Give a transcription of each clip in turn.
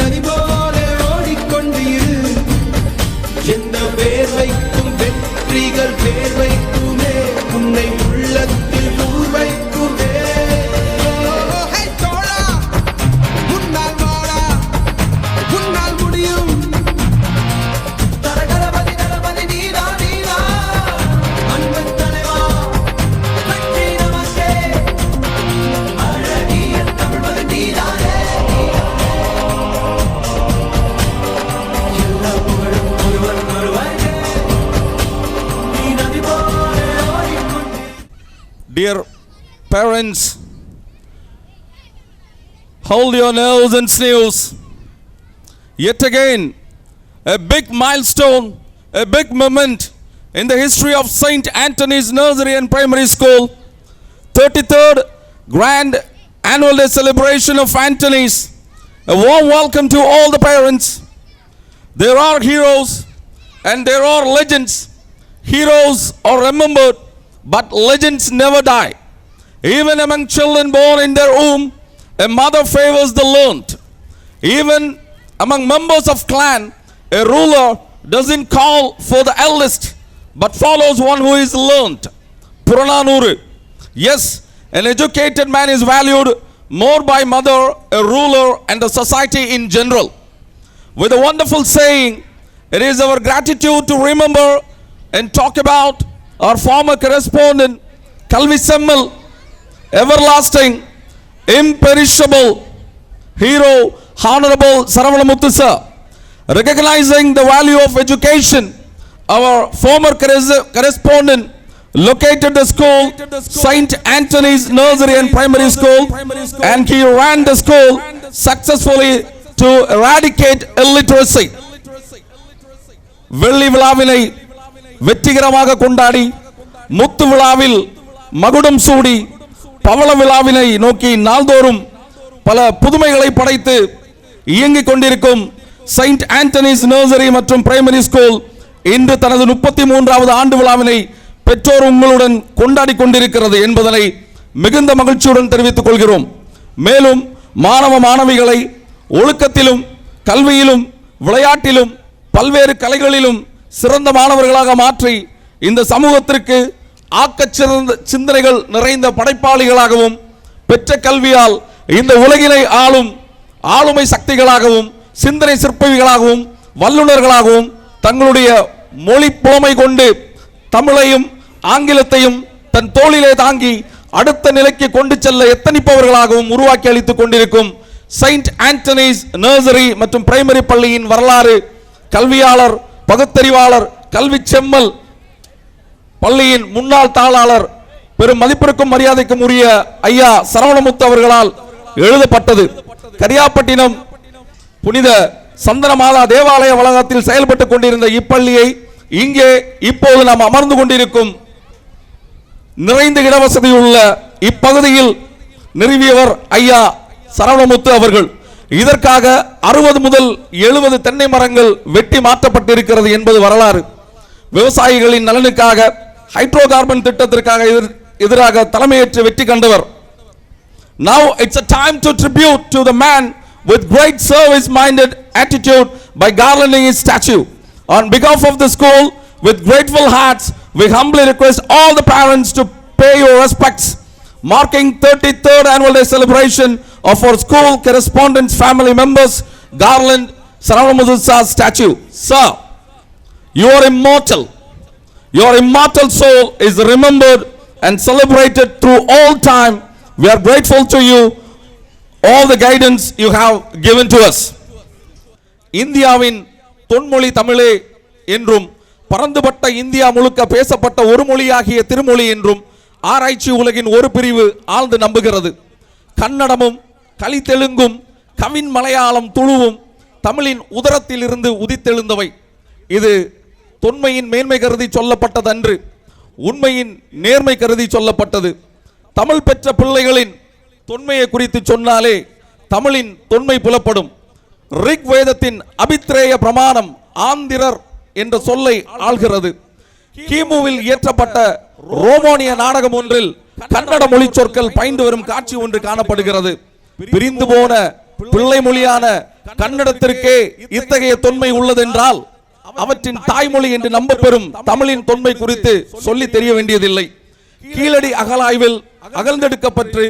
நதி போல ஓடிக்கொண்டீரு எந்த வேர்வைக்கும் வெற்றிகள் வேர்வைக்குமே உன்னை உள்ளத்தில் ஊர்வைக்குமே முன்னால் வாடா முன்னால் முடியும் தரகரபதி தரபதி நீரா நீரா அன்பு தலைவா வெற்றி நமக்கே அழகிய தமிழ்மகன் நீதானே எல்லா புகழும் ஒருவன் ஒருவனே நீ நதி போல ஓடிக்கொண்டே. Dear parents, hold your nerves and sinews. Yet again, a big milestone, a big moment in the history of St. Anthony's Nursery and Primary School. 33rd Grand Annual Day Celebration of Anthony's. A warm welcome to all the parents. There are heroes and there are legends. Heroes are remembered, but legends never die. Even among children born in their womb, a mother favors the learned. Even among members of clan, a ruler doesn't call for the eldest, but follows one who is learned. Purananuru. Yes, an educated man is valued more by mother, a ruler, and the society in general. With a wonderful saying, it is our gratitude to remember and talk about our former correspondent, Kalvi Semmal, everlasting, imperishable hero, Honorable Saravanamuthu sir. Recognizing the value of education, our former correspondent located the school, St. Anthony's Nursery and Primary School, and he ran the school successfully to eradicate illiteracy. வெள்ளி விழாவினை வெற்றிகரமாக கொண்டாடி முத்து விழாவில் மகுடம் சூடி பவள விழாவினை நோக்கி நாள்தோறும் பல புதுமைகளை படைத்து இயங்கிக் கொண்டிருக்கும் செயின்ட் ஆண்டனிஸ் நர்சரி மற்றும் பிரைமரி ஸ்கூல் இன்று தனது 33வது ஆண்டு விழாவினை பெற்றோர் உங்களுடன் கொண்டாடி கொண்டிருக்கிறது என்பதனை மிகுந்த மகிழ்ச்சியுடன் தெரிவித்துக் கொள்கிறோம். மேலும் மாணவ மாணவிகளை ஒழுக்கத்திலும் கல்வியிலும் விளையாட்டிலும் பல்வேறு கலைகளிலும் சிறந்த மாணவர்களாக மாற்றி இந்த சமூகத்திற்கு ஆக்கச் சிந்தனைகள் நிறைந்த படைப்பாளிகளாகவும் பெற்ற கல்வியால் இந்த உலகினை ஆளும் ஆளுமை சக்திகளாகவும் சிந்தனை சிற்பிகளாகவும் வல்லுநர்களாகவும் தங்களுடைய மொழி புலமை கொண்டு தமிழையும் ஆங்கிலத்தையும் தன் தோளிலே தாங்கி அடுத்த நிலைக்கு கொண்டு செல்ல எத்தனிப்பவர்களாகவும் உருவாக்கி அளித்துக் கொண்டிருக்கும் செயின்ட் ஆண்டனிஸ் நர்சரி மற்றும் பிரைமரி பள்ளியின் வரலாறு கல்வியாளர் பகுத்தறிவாளர் கல்வி செம்மல் பள்ளியின் முன்னாள் தாளாளர் பெரும் மதிப்பிற்கும் மரியாதைக்கும் உரிய ஐயா சரவணமுத்து அவர்களால் எழுதப்பட்டது. கரியாப்பட்டினம் புனித சந்தனமாதா தேவாலய வளாகத்தில் செயல்பட்டுக் கொண்டிருந்த இப்பள்ளியை இங்கே இப்போது நாம் அமர்ந்து கொண்டிருக்கும் நிறைந்த இடவசதி உள்ள இப்பகுதியில் நிறுவியவர் ஐயா சரவணமுத்து அவர்கள். இதற்காக 60 முதல் 70 தென்னை மரங்கள் வெட்டி மாற்றப்பட்டிருக்கிறது என்பது வரலாறு. விவசாயிகளின் நலனுக்காக ஹைட்ரோ கார்பன் திட்டத்திற்காக எதிராக தலைமையேற்று வெற்றி கண்டவர். Now it's a time to tribute to the man with great service minded attitude by garlanding his statue. On behalf of the school, with grateful hearts, we humbly request all the parents to pay your respects, marking 33rd annual day celebration of our school correspondence family members garland Saravanamuthu statue. Sir, you are immortal. Your immortal soul is remembered and celebrated through all time. We are grateful to you, all the guidance you have given to us. இந்தியாவின் தொன்மொழி தமிழே என்றும் பரந்துபட்ட India முழுக்க பேசப்பட்ட ஒரு மொழியாகிய திருமொழி என்றும் ஆராய்ச்சி உலகின் ஒரு பிரிவு ஆழ்ந்து நம்புகிறது. கன்னடமும் கலித்தெலுங்கும் கவின் மலையாளம் துளுவும் தமிழின் உதரத்தில் இருந்து உதித்தெழுந்தவை. இது தொன்மையின் மேன்மை கருதி சொல்லப்பட்டதன்று, உண்மையின் நேர்மை கருதி சொல்லப்பட்டது. தமிழ் பெற்ற பிள்ளைகளின் தொன்மையை குறித்து சொன்னாலே தமிழின் தொன்மை புலப்படும். ரிக் வேதத்தின் அபித்ரேய பிரமாணம் ஆந்திரர் என்ற சொல்லை ஆள்கிறது. கிமுவில் இயற்றப்பட்ட ரோமானிய நாடகம் ஒன்றில் கன்னட மொழி சொற்கள் பயின்று வரும் காட்சி ஒன்று காணப்படுகிறது. பிரிந்து போன பிள்ளை மொழியான கன்னடத்திற்கே இத்தகைய தொன்மை உள்ளதென்றால் அவற்றின் தாய்மொழி என்று நம்பப்பெறும் தமிழின் தொன்மை குறித்து சொல்லி தெரிய வேண்டியதில்லை. கீழடி அகலாய்வில் அகழ்ந்தெடுக்கப்பட்டு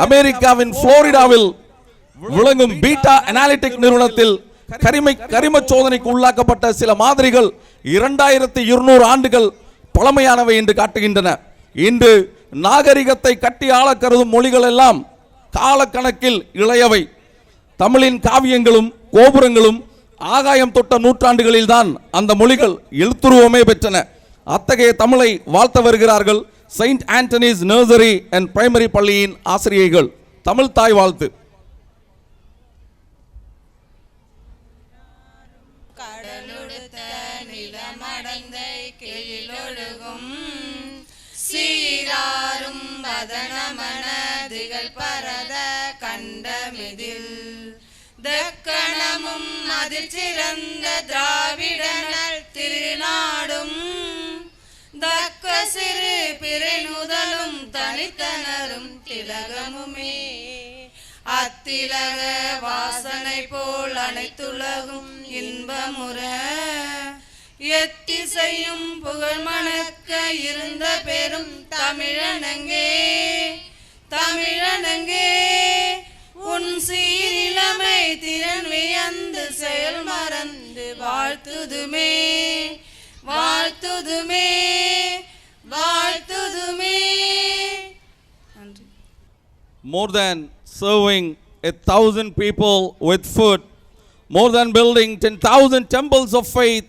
அமெரிக்காவின் புளோரிடாவில் விளங்கும் பீட்டா அனாலிட்டிக் நிறுவனத்தில் கரிம சோதனைக்கு உள்ளாக்கப்பட்ட சில மாதிரிகள் 2200 ஆண்டுகள் பழமையானவை என்று காட்டுகின்றன. இன்று நாகரிகத்தை கட்டி ஆள கருதும் மொழிகள் எல்லாம் காலக்கணக்கில் இளையவை. தமிழின் காவியங்களும் கோபுரங்களும் ஆகாயம் தொட்ட நூற்றாண்டுகளில் தான் அந்த மொழிகள் எழுத்துருவமே பெற்றன. அத்தகைய தமிழை வாழ்த்த வருகிறார்கள் Saint Anthony's nursery and primary பள்ளியின் ஆசிரியைகள். தமிழ் தாய் வாழ்த்து. கடலுடுத்த நிலமடந்தை கீழொழுகும் சீராரும் வதனமனதிகள் பரத கண்டமிதில் தக்கணமும் அதில் சிறந்த திராவிடனல் திருநாடும் தக்க சிறு பிறை நுதலும் தனித்தனரும் திலகமுமே அத்திலக வாசனை போல் அனைத்துலகும் இன்பமுற எத்திசையும் புகழ் மணக்க இருந்த பெரும் தமிழனங்கே தமிழனங்கே உன் சீரிலமை திறன் வியந்து செயல் மறந்து வாழ்த்துதுமே வாழ்த்துதுமே வாழ்த்துதுமே. நன்றி. More than serving 1,000 people with food, more than building 10,000 temples of faith,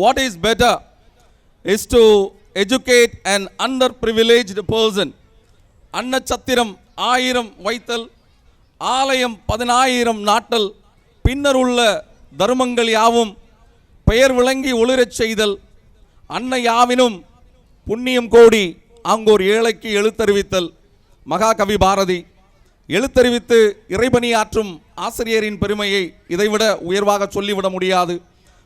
what is better is to educate an underprivileged person. அன்னச்சத்திரம் 1000 வைத்தல், ஆலயம் 10000 நாட்டல், பின்னர் உள்ள தர்மங்கள் யாவும் பெயர் விளங்கி ஒளிரச் செய்தல், அன்னை யாவினும் புண்ணியம் கோடி அங்கோர் ஏழைக்கு எழுத்தறிவித்தல். மகாகவி பாரதி. எழுத்தறிவித்து இறைபணியாற்றும் ஆசிரியரின் பெருமையை இதைவிட உயர்வாக சொல்லிவிட முடியாது.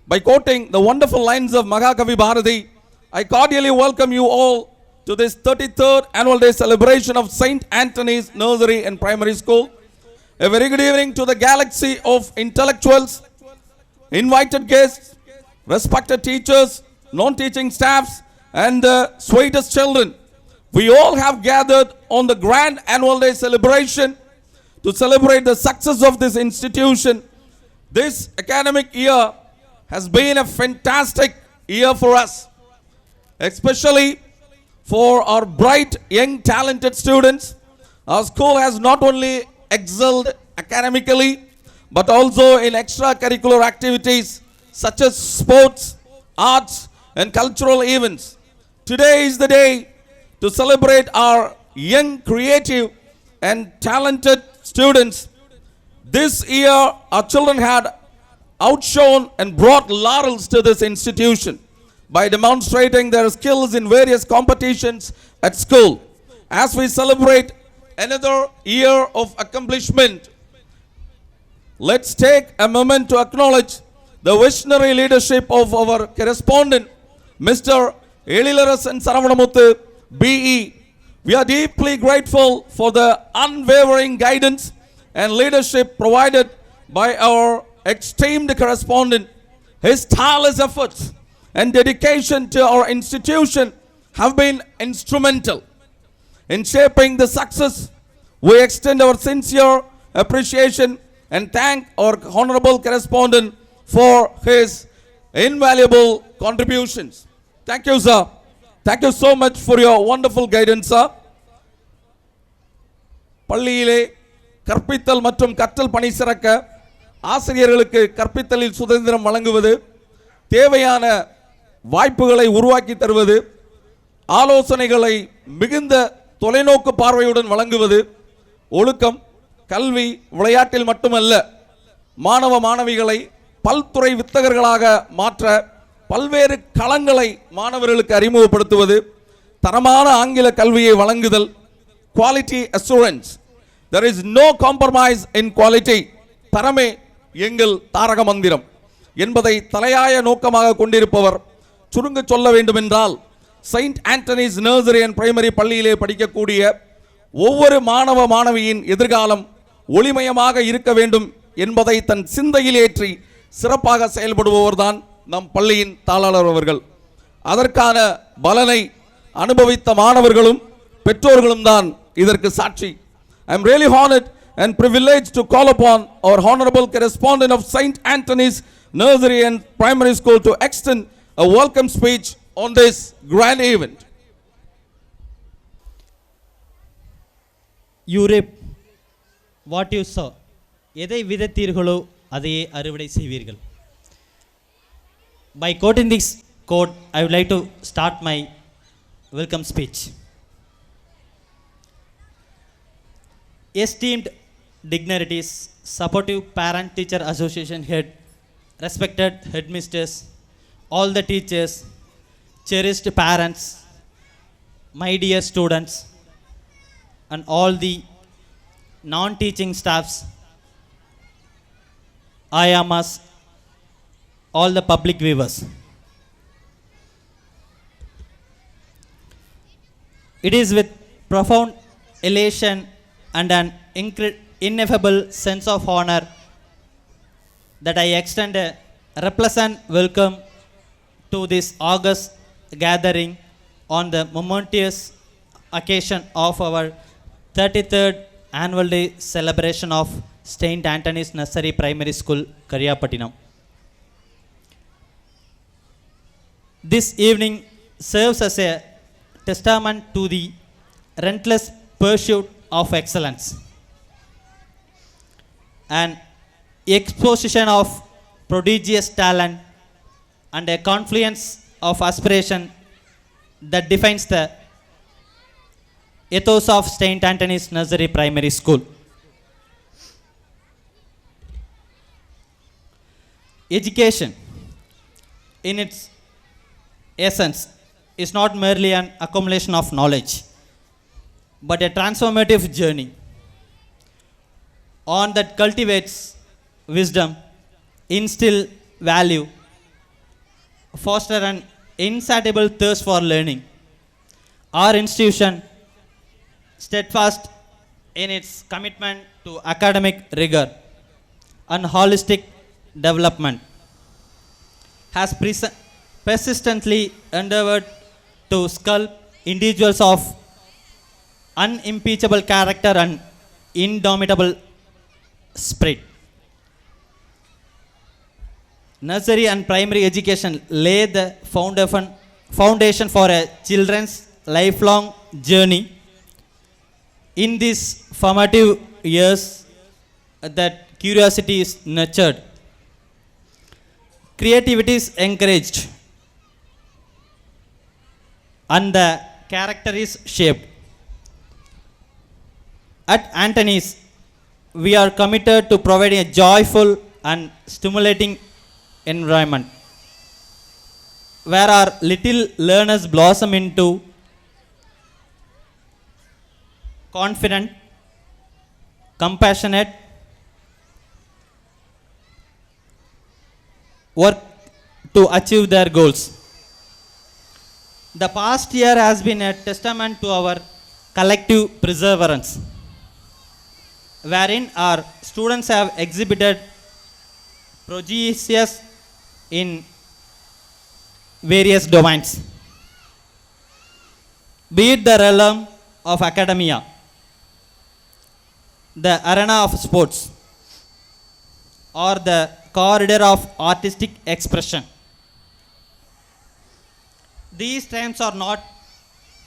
By quoting the wonderful lines of Mahakavi Bharati, I cordially welcome you all to this 33rd annual day celebration of Saint Anthony's Nursery and Primary School. A very good evening to the galaxy of intellectuals, invited guests, respected teachers, non-teaching staffs, and the sweetest children. We all have gathered on the grand annual day celebration to celebrate the success of this institution. This academic year has been a fantastic year for us, especially for our bright, young, talented students. Our school has not only excelled academically, but also in extracurricular activities such as sports, arts, and cultural events. Today is the day to celebrate our young, creative, and talented students. This year, our children had outshone and brought laurels to this institution by demonstrating their skills in various competitions at school. As we celebrate another year of accomplishment, let's take a moment to acknowledge the visionary leadership of our correspondent, Mr. Elilarasan Saravanamuthu, BE. We are deeply grateful for the unwavering guidance and leadership provided by our esteemed correspondent. His tireless efforts and dedication to our institution have been instrumental in shaping the success. We extend our sincere appreciation and thank our honorable correspondent for his invaluable contributions. Thank you, sir. Thank you so much for your wonderful guidance, sir. பள்ளியிலே கற்பித்தல் மற்றும் கற்றல் பணி சிறக்க ஆசிரியர்களுக்கு கற்பித்தலில் சுதந்திரம் வழங்குவது, தேவையான வாய்ப்புகளை உருவாக்கி தருவது, ஆலோசனைகளை மிகுந்த தொலைநோக்கு பார்வையுடன் வழங்குவது, ஒழுக்கம், கல்வி, விளையாட்டில் மட்டுமல்ல, மாணவ மாணவிகளை பல்துறை வித்தகர்களாக மாற்ற பல்வேறு களங்களை மாணவர்களுக்கு அறிமுகப்படுத்துவது, தரமான ஆங்கில கல்வியை வழங்குதல், quality assurance. There is no compromise in quality. தரமே எங்கள் தாரக மந்திரம் என்பதை தலையாய நோக்கமாக கொண்டிருப்பவர். சுருங்க சொல்ல வேண்டுமென்றால், Saint Anthony's nursery and primary பள்ளியிலே படிக்கக்கூடிய ஒவ்வொரு மாணவ மாணவியின் எதிர்காலம் ஒளிமயமாக இருக்க வேண்டும் என்பதை தன் சிந்தையில் ஏற்றி சிறப்பாக செயல்படுபவர்தான் நம் பள்ளியின் தாளாளர் அவர்கள். அதற்கான பலனை அனுபவித்த மாணவர்களும் பெற்றோர்களும் தான் இதற்கு சாட்சி. I am really honored and privileged to call upon our honorable correspondent of St. Anthony's Nursery and Primary School to extend a welcome speech on this grand event. You reap what you sow. எதை விதைத்தீர்களோ அதையே அறுவடை செய்வீர்கள். By quoting this quote, I would like to start my welcome speech. Esteemed dignitaries, supportive parent-teacher association head, respected headmisters, all the teachers, cherished parents, my dear students, and all the non-teaching staffs, IAMAs, all the public viewers. It is with profound elation and an ineffable sense of honor that I extend a represent welcome to this august gathering on the momentous occasion of our 33rd annual day celebration of St. Anthony's Nursery Primary School, Kariyapattinam. This evening serves as a testament to the relentless pursuit of excellence, an exposition of prodigious talent, and a confluence of aspiration that defines the ethos of St. Anthony's Nursery Primary School. Education, in its essence, is not merely an accumulation of knowledge, but a transformative journey, one that cultivates wisdom, instill value, foster an insatiable thirst for learning. Our institution, steadfast in its commitment to academic rigor and holistic development, has persistently endeavored to sculpt individuals of unimpeachable character and indomitable spirit. Nursery and primary education lay the foundation for a children's lifelong journey. In these formative years, that curiosity is nurtured, creativity is encouraged, and the character is shaped. At Anthony's, we are committed to providing a joyful and stimulating environment where our little learners blossom into confident, compassionate, work to achieve their goals. The past year has been a testament to our collective perseverance, wherein our students have exhibited prodigious in various domains, be it the realm of academia, the arena of sports, or the corridor of artistic expression. These times are not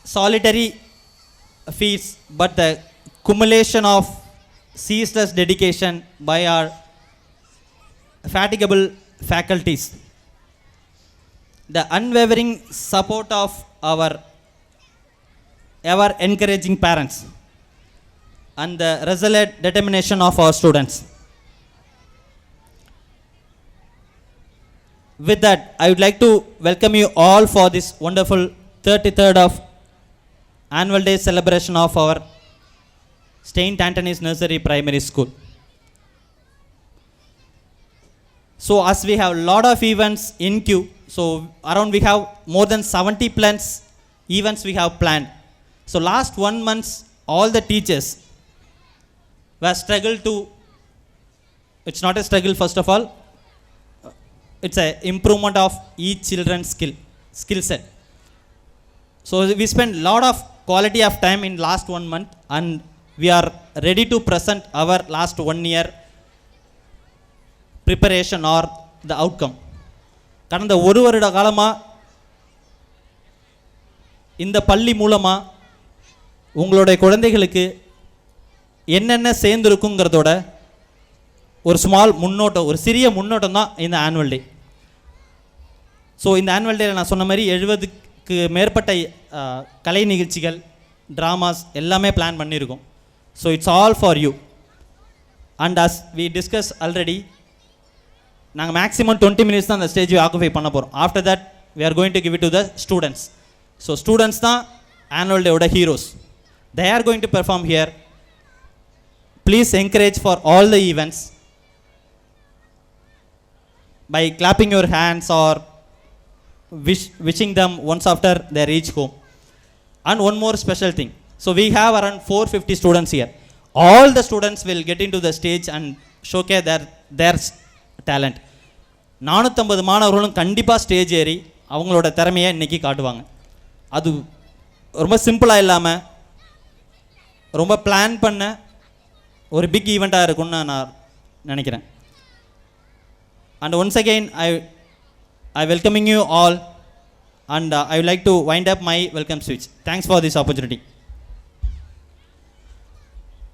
solitary feats, but the accumulation of ceaseless dedication by our fatigable faculties, the unwavering support of our ever encouraging parents, and the resolute determination of our students. With that, I would like to welcome you all for this wonderful 33rd of annual day celebration of our St. Anthony's Nursery Primary School. So as we have a lot of events in queue, so around we have more than 70 plans events we have planned. So last 1 month, all the teachers were struggled to it's not a struggle. First of all, it's a improvement of each children's skill set. So we spent lot of quality of time in last 1 month, and we are ready to present our last 1 year preparation or the outcome. கடந்த ஒரு வருட காலமாக இந்த பள்ளி மூலமாக உங்களுடைய குழந்தைகளுக்கு என்னென்ன சேர்ந்துருக்குங்கிறதோட ஒரு ஸ்மால் முன்னோட்டம், ஒரு சிறிய முன்னோட்டம் தான் இந்த ஆனுவல் டே. ஸோ இந்த ஆனுவல் டேயில் நான் சொன்ன மாதிரி 70க்கு மேற்பட்ட கலை நிகழ்ச்சிகள், ட்ராமாஸ் எல்லாமே பிளான் பண்ணியிருக்கோம். So it's all for you. And as we discuss already, நாங்கள் மேக்ஸிமம் 20 minutes தான் அந்த ஸ்டேஜை ஆக்குபை பண்ண போகிறோம். After that we are going to give it to the students. So students தான் ஆனுவல் டேவோட heroes. They are going to perform here. Please encourage for all the events by clapping your hands or wishing them once after they reach home. And one more special thing. So we have around 450 students here. All the students will get into the stage and showcase their talent. 450 மாணவர்களும் கண்டிப்பாக stage ஏறி அவங்களோட திறமையை இன்றைக்கி காட்டுவாங்க. அது ரொம்ப சிம்பிளாக இல்லாமல் ரொம்ப பிளான் பண்ண ஒரு பிக் ஈவெண்ட்டாக இருக்கும்னு நான் நினைக்கிறேன். And once again, I welcoming you all, and I would like to wind up my welcome speech. Thanks for this opportunity.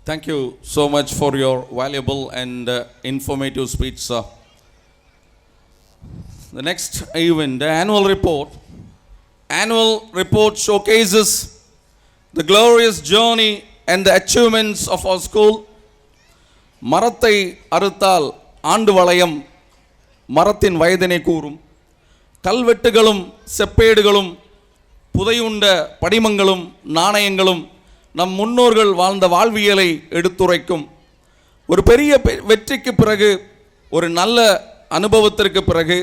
Thank you so much for your valuable and informative speech, sir. The next event, the annual report. Annual report showcases the glorious journey and the achievements of our school. மரத்தை அறுத்தால் ஆண்டு வளையம் மரத்தின் வயதினை கூறும். கல்வெட்டுகளும் செப்பேடுகளும் புதையுண்ட படிமங்களும் நாணயங்களும் நம் முன்னோர்கள் வாழ்ந்த வாழ்வியலை எடுத்துரைக்கும். ஒரு பெரிய வெற்றிக்கு பிறகு, ஒரு நல்ல அனுபவத்திற்கு பிறகு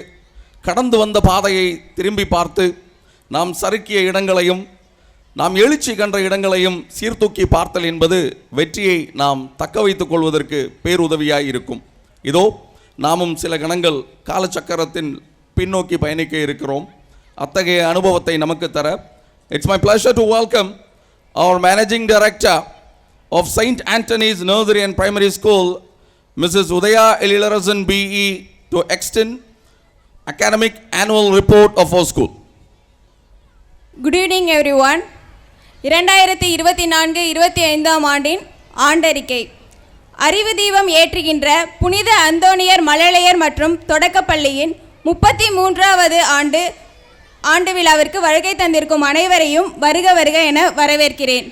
கடந்து வந்த பாதையை திரும்பி பார்த்து நாம் சறுக்கிய இடங்களையும் நாம் எழுச்சி கண்ட இடங்களையும் சீர்தூக்கி பார்த்தல் என்பது வெற்றியை நாம் தக்க வைத்துக் கொள்வதற்கு பேருதவியாய் இருக்கும். இதோ நாமும் சில கணங்கள் காலச்சக்கரத்தின் பின்னோக்கி பயணிக்க இருக்கிறோம். அத்தகைய அனுபவத்தை நமக்கு தர it's my pleasure to welcome our managing director of St. Anthony's Nursery and Primary School, Mrs. Udaya Elilarasan BE, to extend academic annual report of our school. Good evening everyone. 2024-25 ஆண்டின் ஆண்டறிக்கை. அறிவு தீபம் ஏற்றுகின்ற புனித அந்தோனியர் மழலையர் மற்றும் தொடக்கப்பள்ளியின் 33வது ஆண்டு விழாவிற்கு வருகை தந்திருக்கும் அனைவரையும் வருக வருக என வரவேற்கிறேன்.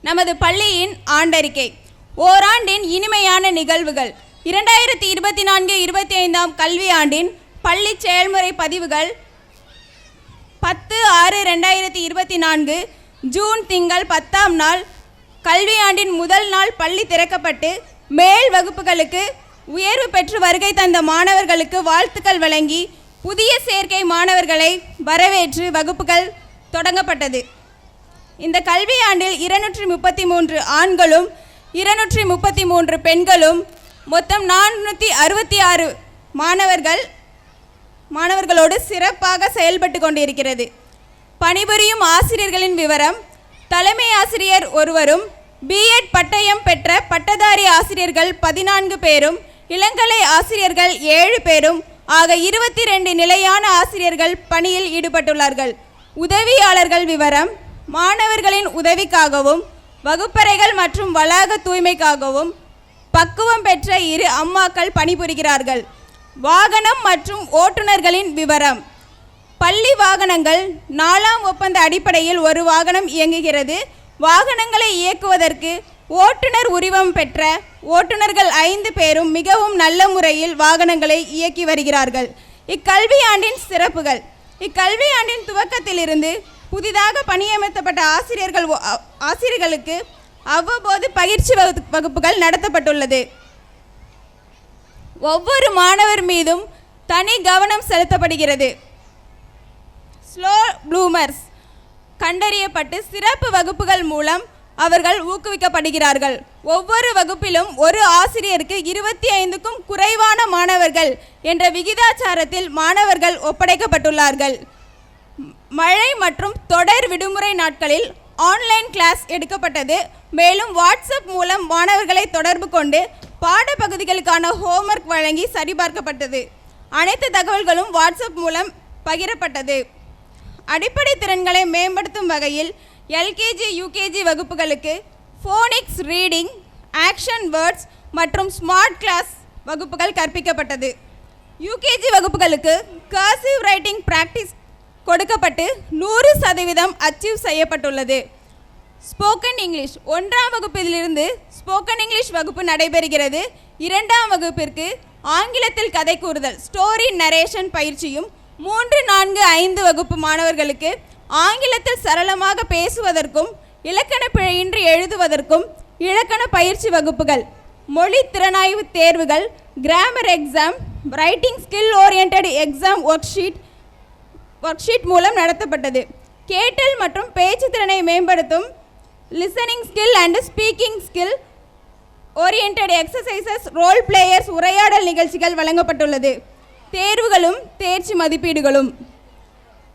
நமது பள்ளியின் ஆண்டறிக்கை. ஓராண்டின் இனிமையான நிகழ்வுகள். 2024-25 கல்வியாண்டின் பள்ளி செயல்முறை பதிவுகள் 10/6/2024 ஜூன் திங்கள் 10ஆம் நாள் கல்வியாண்டின் முதல் நாள் பள்ளி திறக்கப்பட்டு மேல் வகுப்புகளுக்கு உயர்வு பெற்று வருகை தந்த மாணவர்களுக்கு வாழ்த்துக்கள் வழங்கி புதிய சேர்க்கை மாணவர்களை வரவேற்று வகுப்புகள் தொடங்கப்பட்டது. இந்த கல்வியாண்டில் 233 ஆண்களும் 233 பெண்களும் மொத்தம் 466 மாணவர்களோடு சிறப்பாக செயல்பட்டு கொண்டிருக்கிறது. பணிபுரியும் ஆசிரியர்களின் விவரம். தலைமை ஆசிரியர் ஒருவரும், பிஎட் பட்டயம் பெற்ற பட்டதாரி ஆசிரியர்கள் 14 பேரும், இளங்கலை ஆசிரியர்கள் 7 பேரும் ஆக 22 நிலையான ஆசிரியர்கள் பணியில் ஈடுபட்டுள்ளார்கள். உதவியாளர்கள் விவரம். மாணவர்களின் உதவிக்காகவும் வகுப்பறைகள் மற்றும் வளாக தூய்மைக்காகவும் பக்குவம் பெற்ற 2 அம்மாக்கள் பணிபுரிகிறார்கள். வாகனம் மற்றும் ஓட்டுநர்களின் விவரம். பள்ளி வாகனங்கள் 4ஆம் ஒப்பந்த அடிப்படையில் ஒரு வாகனம் இயங்குகிறது. வாகனங்களை இயக்குவதற்கு ஓட்டுநர் உரிமம் பெற்ற ஓட்டுநர்கள் 5 பேரும் மிகவும் நல்ல முறையில் வாகனங்களை இயக்கி வருகிறார்கள். இக்கல்வியாண்டின் சிறப்புகள். இக்கல்வியாண்டின் துவக்கத்திலிருந்து புதிதாக பணியமர்த்தப்பட்ட ஆசிரியர்களுக்கு அவ்வப்போது பயிற்சி வகுப்புகள் நடத்தப்பட்டுள்ளது. ஒவ்வொரு மாணவர் மீதும் தனி கவனம் செலுத்தப்படுகிறது. ஸ்லோ ப்ளூமர்ஸ் கண்டறியப்பட்டு சிறப்பு வகுப்புகள் மூலம் அவர்கள் ஊக்குவிக்கப்படுகிறார்கள். ஒவ்வொரு வகுப்பிலும் ஒரு ஆசிரியருக்கு 25க்கும் குறைவான மாணவர்கள் என்ற விகிதாச்சாரத்தில் மாணவர்கள் ஒப்படைக்கப்பட்டுள்ளார்கள். மழை மற்றும் தொடர் விடுமுறை நாட்களில் ஆன்லைன் கிளாஸ் எடுக்கப்பட்டது. மேலும் வாட்ஸ்அப் மூலம் மாணவர்களை தொடர்பு கொண்டு பாடப்பகுதிகளுக்கான ஹோம்ஒர்க் வழங்கி சரிபார்க்கப்பட்டது. அனைத்து தகவல்களும் வாட்ஸ்அப் மூலம் பகிரப்பட்டது. அடிப்படை திறன்களை மேம்படுத்தும் வகையில் எல்கேஜி யூகேஜி வகுப்புகளுக்கு ஃபோனிக்ஸ் ரீடிங், ஆக்ஷன் வேர்ட்ஸ் மற்றும் ஸ்மார்ட் கிளாஸ் வகுப்புகள் கற்பிக்கப்பட்டது. யூகேஜி வகுப்புகளுக்கு கர்சிவ் ரைட்டிங் பிராக்டிஸ் கொடுக்கப்பட்டு 100% அச்சீவ் செய்யப்பட்டுள்ளது. ஸ்போக்கன் இங்கிலீஷ் 1ஆம் வகுப்பிலிருந்து ஸ்போக்கன் இங்கிலீஷ் வகுப்பு நடைபெறுகிறது. 2ஆம் வகுப்பிற்கு ஆங்கிலத்தில் கதை கூறுதல் ஸ்டோரி நரேஷன் பயிற்சியும் 3, 4, 5 வகுப்பு மாணவர்களுக்கு ஆங்கிலத்தில் சரளமாக பேசுவதற்கும் இலக்கண பிழையின்றி எழுதுவதற்கும் இலக்கண பயிற்சி வகுப்புகள், மொழி திறனாய்வு தேர்வுகள், grammar exam, writing skill orient exam work sheet மூலம் நடத்தப்பட்டது. கேட்டல் மற்றும் பேச்சு திறனை மேம்படுத்தும் listening skill and speaking skill orient exercises, role players, உரையாடல் நிகழ்ச்சிகள் வழங்கப்பட்டுள்ளது. தேர்வுகளும் தேர்ச்சி மதிப்பீடுகளும்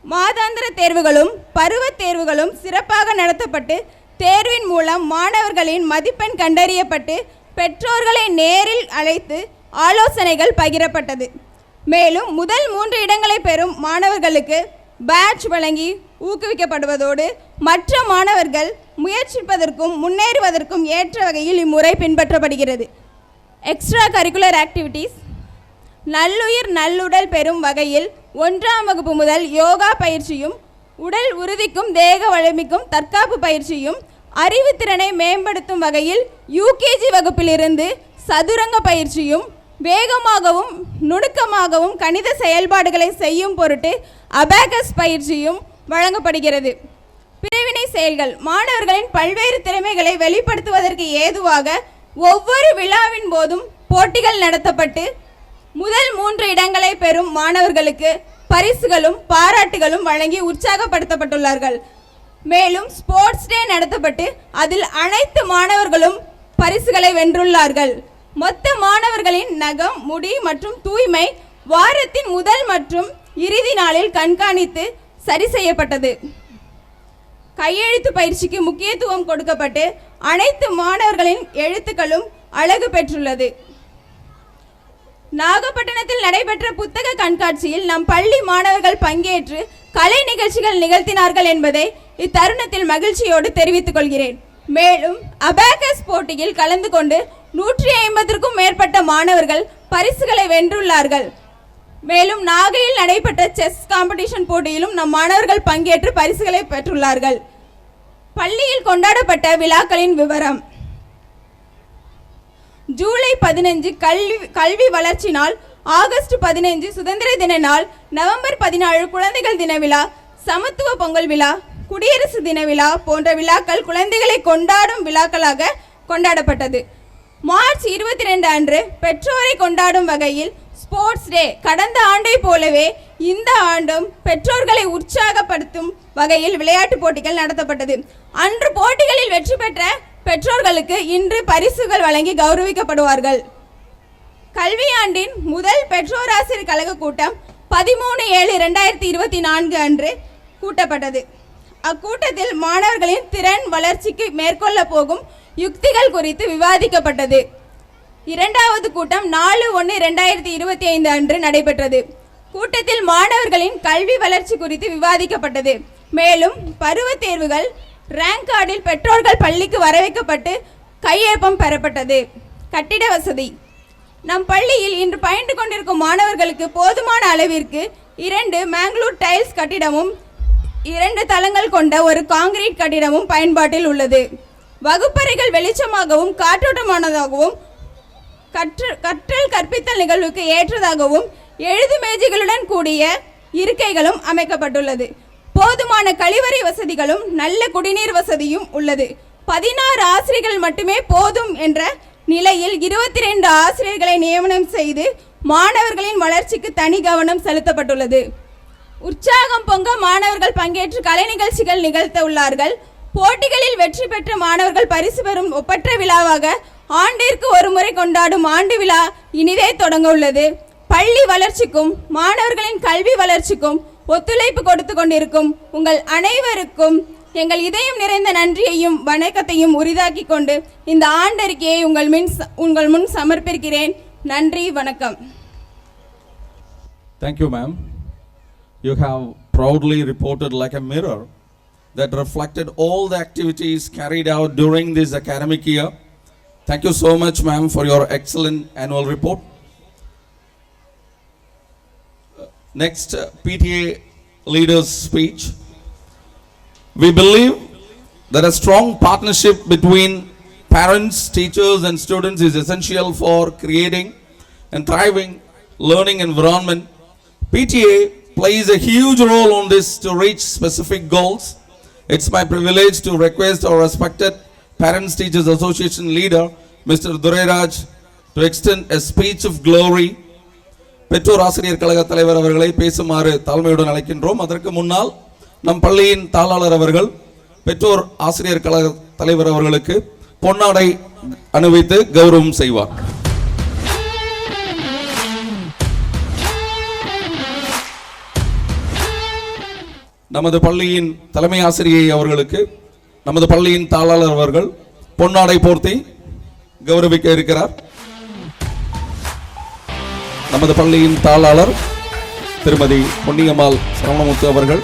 மாதாந்திர தேர்வுகளும் பருவ தேர்வுகளும் சிறப்பாக நடத்தப்பட்டு தேர்வின் மூலம் மாணவர்களின் மதிப்பெண் கண்டறியப்பட்டு பெற்றோர்களை நேரில் அழைத்து ஆலோசனைகள் பகிரப்பட்டது. மேலும் முதல் 3 இடங்களை பெறும் மாணவர்களுக்கு பேட்ச் வழங்கி ஊக்குவிக்கப்படுவதோடு மற்ற மாணவர்கள் முயற்சிப்பதற்கும் முன்னேறுவதற்கும் ஏற்ற வகையில் இம்முறை பின்பற்றப்படுகிறது. எக்ஸ்ட்ரா கரிக்குலர் ஆக்டிவிட்டீஸ் நல்லுயிர் நல்லுடல் பெறும் வகையில் 1ஆம் வகுப்பு முதல் யோகா பயிற்சியும், உடல் உறுதிக்கும் தேக வலிமைக்கும் தற்காப்பு பயிற்சியும், அறிவுத்திறனை மேம்படுத்தும் வகையில் யூகேஜி வகுப்பிலிருந்து சதுரங்க பயிற்சியும், வேகமாகவும் நுணுக்கமாகவும் கணித செயல்பாடுகளை செய்யும் பொருட்டு அபாகஸ் பயிற்சியும் வழங்கப்படுகிறது. பிரிவினை செயல்கள் மாணவர்களின் பல்வேறு திறமைகளை வெளிப்படுத்துவதற்கு ஏதுவாக ஒவ்வொரு விழாவின் போதும் போட்டிகள் நடத்தப்பட்டு முதல் 3 இடங்களை பெறும் மாணவர்களுக்கு பரிசுகளும் பாராட்டுகளும் வழங்கி உற்சாகப்படுத்தப்பட்டுள்ளார்கள். மேலும் ஸ்போர்ட்ஸ் டே நடத்தப்பட்டு அதில் அனைத்து மாணவர்களும் பரிசுகளை வென்றுள்ளார்கள். மொத்த மாணவர்களின் நகம், முடி மற்றும் தூய்மை வாரத்தின் முதல் மற்றும் இறுதி நாளில் கண்காணித்து சரி செய்யப்பட்டது. கையெழுத்து பயிற்சிக்கு முக்கியத்துவம் கொடுக்கப்பட்டு அனைத்து மாணவர்களின் எழுத்துக்களும் அழகு பெற்றுள்ளது. நாகப்பட்டினத்தில் நடைபெற்ற புத்தக கண்காட்சியில் நம் பள்ளி மாணவர்கள் பங்கேற்று கலை நிகழ்ச்சிகள் நிகழ்த்தினார்கள் என்பதை இத்தருணத்தில் மகிழ்ச்சியோடு தெரிவித்துக் கொள்கிறேன். மேலும் அபாகஸ் போட்டியில் கலந்து கொண்டு 150க்கும் மேற்பட்ட மாணவர்கள் பரிசுகளை வென்றுள்ளார்கள். மேலும் நாகையில் நடைபெற்ற செஸ் காம்படிஷன் போட்டியிலும் நம் மாணவர்கள் பங்கேற்று பரிசுகளை பெற்றுள்ளார்கள். பள்ளியில் கொண்டாடப்பட்ட விழாக்களின் விவரம்: ஜூலை 15 கல்வி வளர்ச்சி நாள், ஆகஸ்ட் 15 சுதந்திர தின நாள், நவம்பர் 14 குழந்தைகள் தின விழா, சமத்துவ பொங்கல் விழா, குடியரசு தின விழா போன்ற விழாக்கள் குழந்தைகளை கொண்டாடும் விழாக்களாக கொண்டாடப்பட்டது. மார்ச் 22 அன்று பெற்றோரை கொண்டாடும் வகையில் ஸ்போர்ட்ஸ் டே கடந்த ஆண்டை போலவே இந்த ஆண்டும் பெற்றோர்களை உற்சாகப்படுத்தும் வகையில் விளையாட்டு போட்டிகள் நடத்தப்பட்டது. அன்று போட்டிகளில் வெற்றி பெற்ற பெற்றோர்களுக்கு இன்று பரிசுகள் வழங்கி கௌரவிக்கப்படுவார்கள். கல்வியாண்டின் முதல் பெற்றோராசிரியர் கழக கூட்டம் 13/7/2024 அன்று கூட்டப்பட்டது. அக்கூட்டத்தில் மாணவர்களின் திறன் வளர்ச்சிக்கு மேற்கொள்ள போகும் யுக்திகள் குறித்து விவாதிக்கப்பட்டது. 2வது கூட்டம் 4/1/2025 அன்று நடைபெற்றது. கூட்டத்தில் மாணவர்களின் கல்வி வளர்ச்சி குறித்து விவாதிக்கப்பட்டது. மேலும் பருவ தேர்வுகள், ரேங்க் கார்டில் பெற்றோர்கள் பள்ளிக்கு வரவைக்கப்பட்டு கையொப்பம் பெறப்பட்டது. கட்டிட வசதி: நம் பள்ளியில் இன்று பயின்று கொண்டிருக்கும் மாணவர்களுக்கு போதுமான அளவிற்கு 2 மேங்களூர் டைல்ஸ் கட்டிடமும் 2 தளங்கள் கொண்ட ஒரு காங்கிரீட் கட்டிடமும் பயன்பாட்டில் உள்ளது. வகுப்பறைகள் வெளிச்சமாகவும் காற்றோட்டமானதாகவும் கற்றல் கற்பித்தல் நிகழ்வுக்கு ஏற்றதாகவும் எழுது மேஜைகளுடன் கூடிய இருக்கைகளும் அமைக்கப்பட்டுள்ளது. போதுமான கழிவறை வசதிகளும் நல்ல குடிநீர் வசதியும் உள்ளது. 16 ஆசிரியர்கள் மட்டுமே போதும் என்ற நிலையில் 22 ஆசிரியர்களை நியமனம் செய்து மாணவர்களின் வளர்ச்சிக்கு தனி கவனம் செலுத்தப்பட்டுள்ளது. உற்சாகம் பொங்க மாணவர்கள் பங்கேற்று கலை நிகழ்ச்சிகள் நிகழ்த்த உள்ளார்கள். போட்டிகளில் வெற்றி பெற்ற மாணவர்கள் பரிசு பெறும் ஒப்பற்ற விழாவாக ஆண்டிற்கு ஒரு முறை கொண்டாடும் ஆண்டு விழா இனிதே தொடங்க உள்ளது. பள்ளி வளர்ச்சிக்கும் மாணவர்களின் கல்வி வளர்ச்சிக்கும் ஒத்துழைப்பு கொடுத்து கொண்டிருக்கும் உங்கள் அனைவருக்கும் எங்கள் இதயம் நிறைந்த நன்றியையும் வணக்கத்தையும் உரிதாக்கி கொண்டு இந்த ஆண்டறிக்கையை உங்கள் முன் சமர்ப்பிக்கிறேன். நன்றி, வணக்கம். Thank you, ma'am. You have proudly reported like a mirror that reflected all the activities carried out during this academic year. Thank you so much, ma'am, for your excellent annual report. Next, PTA leaders' speech. We believe that a strong partnership between parents, teachers, and students is essential for creating and thriving learning environment. PTA plays a huge role on this to reach specific goals. It's my privilege to request our respected Parents Teachers Association leader, Mr. Dureraj, to extend a speech of glory. பெற்றோர் ஆசிரியர் கழக தலைவர் அவர்களை பேசுமாறு தாழ்மையுடன் அழைக்கின்றோம். அதற்கு முன்னால் நம் பள்ளியின் தாளாளர் அவர்கள் பெற்றோர் ஆசிரியர் கழக தலைவர் அவர்களுக்கு பொன்னாடை அணிவித்து கௌரவம் செய்வார். நமது பள்ளியின் தலைமை ஆசிரியை அவர்களுக்கு நமது பள்ளியின் தாளாளர் அவர்கள் பொன்னாடை போர்த்தி கௌரவிக்க இருக்கிறார். நமது பள்ளியின் தாளாளர் திருமதி பொன்னியம்மாள் சரவணமுத்து அவர்கள்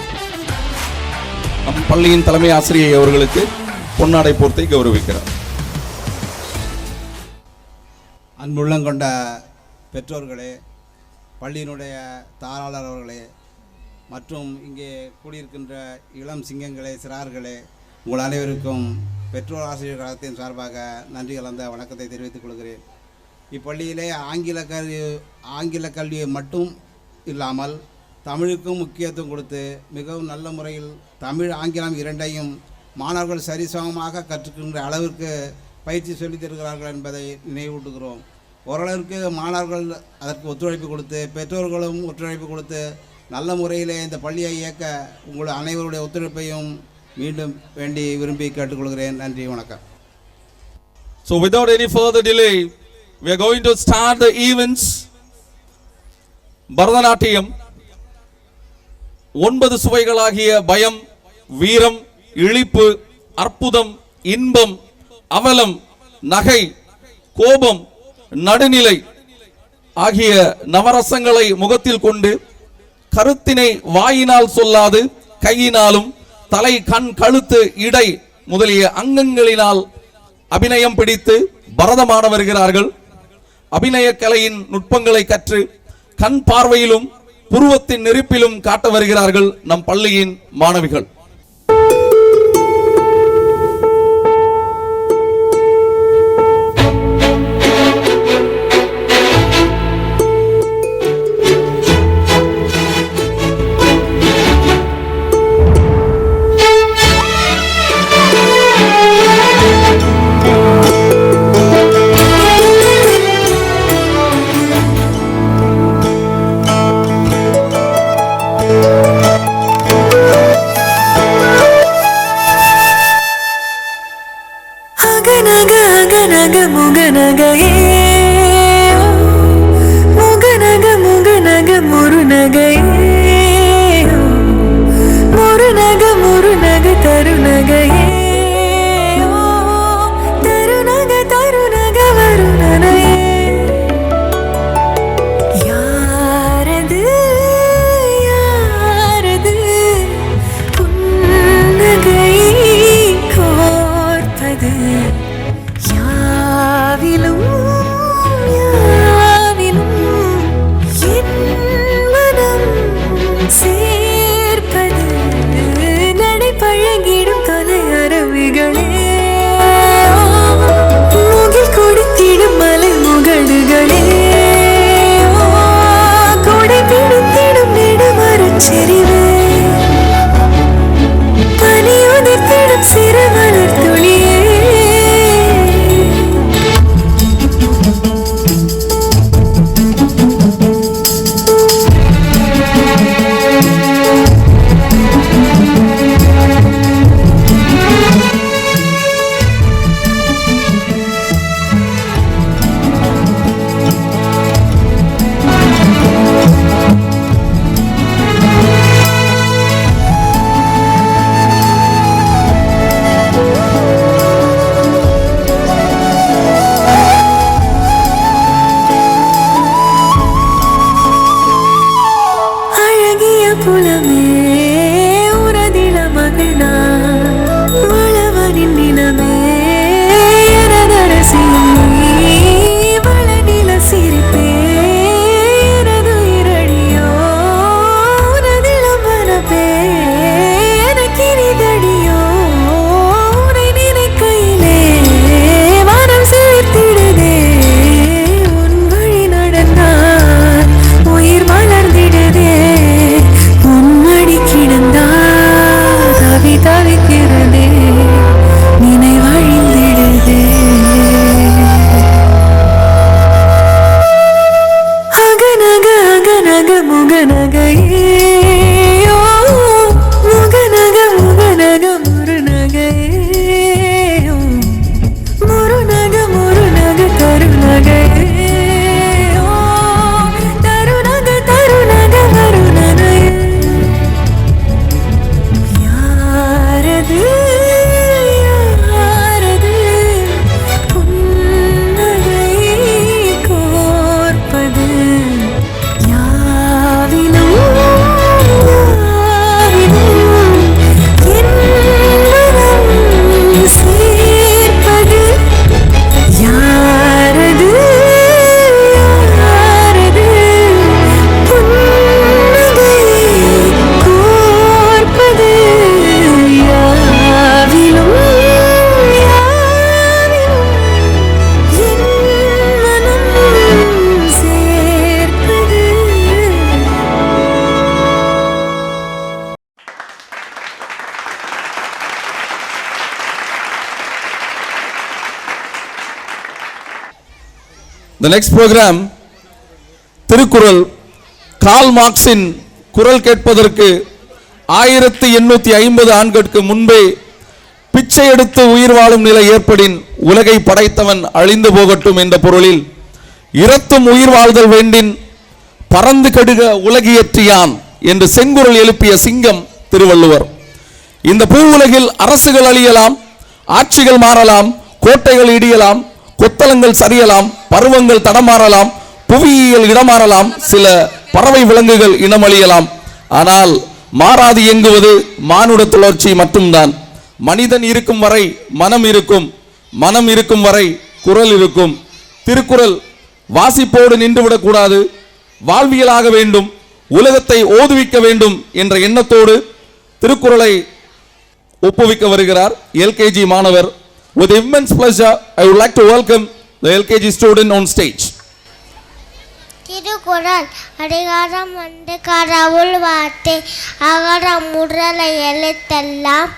நம் பள்ளியின் தலைமை ஆசிரியை அவர்களுக்கு பொன்னாடை போர்த்தி கௌரவிக்கிறார். அன்புள்ளங்கொண்ட பெற்றோர்களே, பள்ளியினுடைய தாளாளர் அவர்களே மற்றும் இங்கே கூடியிருக்கின்ற இளம் சிங்கங்களே, சிறார்களே, உங்கள் அனைவருக்கும் பெற்றோர் ஆசிரியர் கழகத்தின் சார்பாக நன்றி கலந்த வணக்கத்தை தெரிவித்துக் கொள்கிறேன். இப்பள்ளியிலே ஆங்கில கல்வியை மட்டும் இல்லாமல் தமிழுக்கும் முக்கியத்துவம் கொடுத்து மிகவும் நல்ல முறையில் தமிழ் ஆங்கிலம் இரண்டையும் மாணவர்கள் சரிசமமாக கற்றுக்கின்ற அளவிற்கு பயிற்சி சொல்லித் தருகிறார்கள் என்பதை நினைவூட்டுகிறோம். ஓரளவிற்கு மாணவர்கள் அதற்கு ஒத்துழைப்பு கொடுத்து பெற்றோர்களும் ஒத்துழைப்பு கொடுத்து நல்ல முறையிலே இந்த பள்ளியை இயக்க உங்கள் அனைவருடைய ஒத்துழைப்பையும் மீண்டும் வேண்டி விரும்பி கேட்டுக்கொள்கிறேன். நன்றி, வணக்கம். So without any further delay, we are going to start the events. Bharatanatyam 9 சுவைகளாகிய பயம், வீரம், இழிப்பு, அற்புதம், இன்பம், அவலம், நகை, கோபம், நடுநிலை ஆகிய நவரசங்களை முகத்தில் கொண்டு கருத்தினை வாயினால் சொல்லாது கையினாலும் தலை, கண், கழுத்து, இடை முதலிய அங்கங்களினால் அபிநயம் பிடித்து பரதமாட வருகிறார்கள். அபிநய கலையின் நுட்பங்களை கற்று கண் பார்வையிலும் புருவத்தின் நெருப்பிலும் காட்ட வருகிறார்கள் நம் பள்ளியின் மாணவிகள். The next program, Thirukkural. கால் மார்க்ஸின் குரல் கேட்பதற்கு 1850 ஆண்டுகளுக்கு முன்பே பிச்சை எடுத்து உயிர் வாழும் நிலை ஏற்படின் உலகை படைத்தவன் அழிந்து போகட்டும் என்ற பொருளில் இரத்தும் உயிர் வாழ்தல் வேண்டின் பறந்து கடுக உலகியற்றியான் என்று செங்குரல் எழுப்பிய சிங்கம் திருவள்ளுவர். இந்த பூ உலகில் அரசுகள் அழியலாம், ஆட்சிகள் மாறலாம், கோட்டைகள் இடியலாம், கொத்தளங்கள் சரியலாம், பருவங்கள் தடமாறலாம், புவியியல் இடமாறலாம், சில பறவை விலங்குகள் இனமழியலாம். ஆனால் மாறாது இயங்குவது மானுட சுழற்சி மட்டும்தான். மனிதன் இருக்கும் வரை மனம் இருக்கும், மனம் இருக்கும் வரை குரல் இருக்கும். திருக்குறள் வாசிப்போடு நின்றுவிடக் கூடாது, வாழ்வியலாக வேண்டும், உலகத்தை ஓதுவிக்க வேண்டும் என்ற எண்ணத்தோடு திருக்குறளை ஒப்புவிக்க வருகிறார் எல்கேஜி மாணவர். With immense pleasure, I would like to welcome the LKG student on stage. Thirukkural அதிகாரம் வந்து கடவுள் வார்த்தை அகரம் முதல எழுத்தெல்லாம்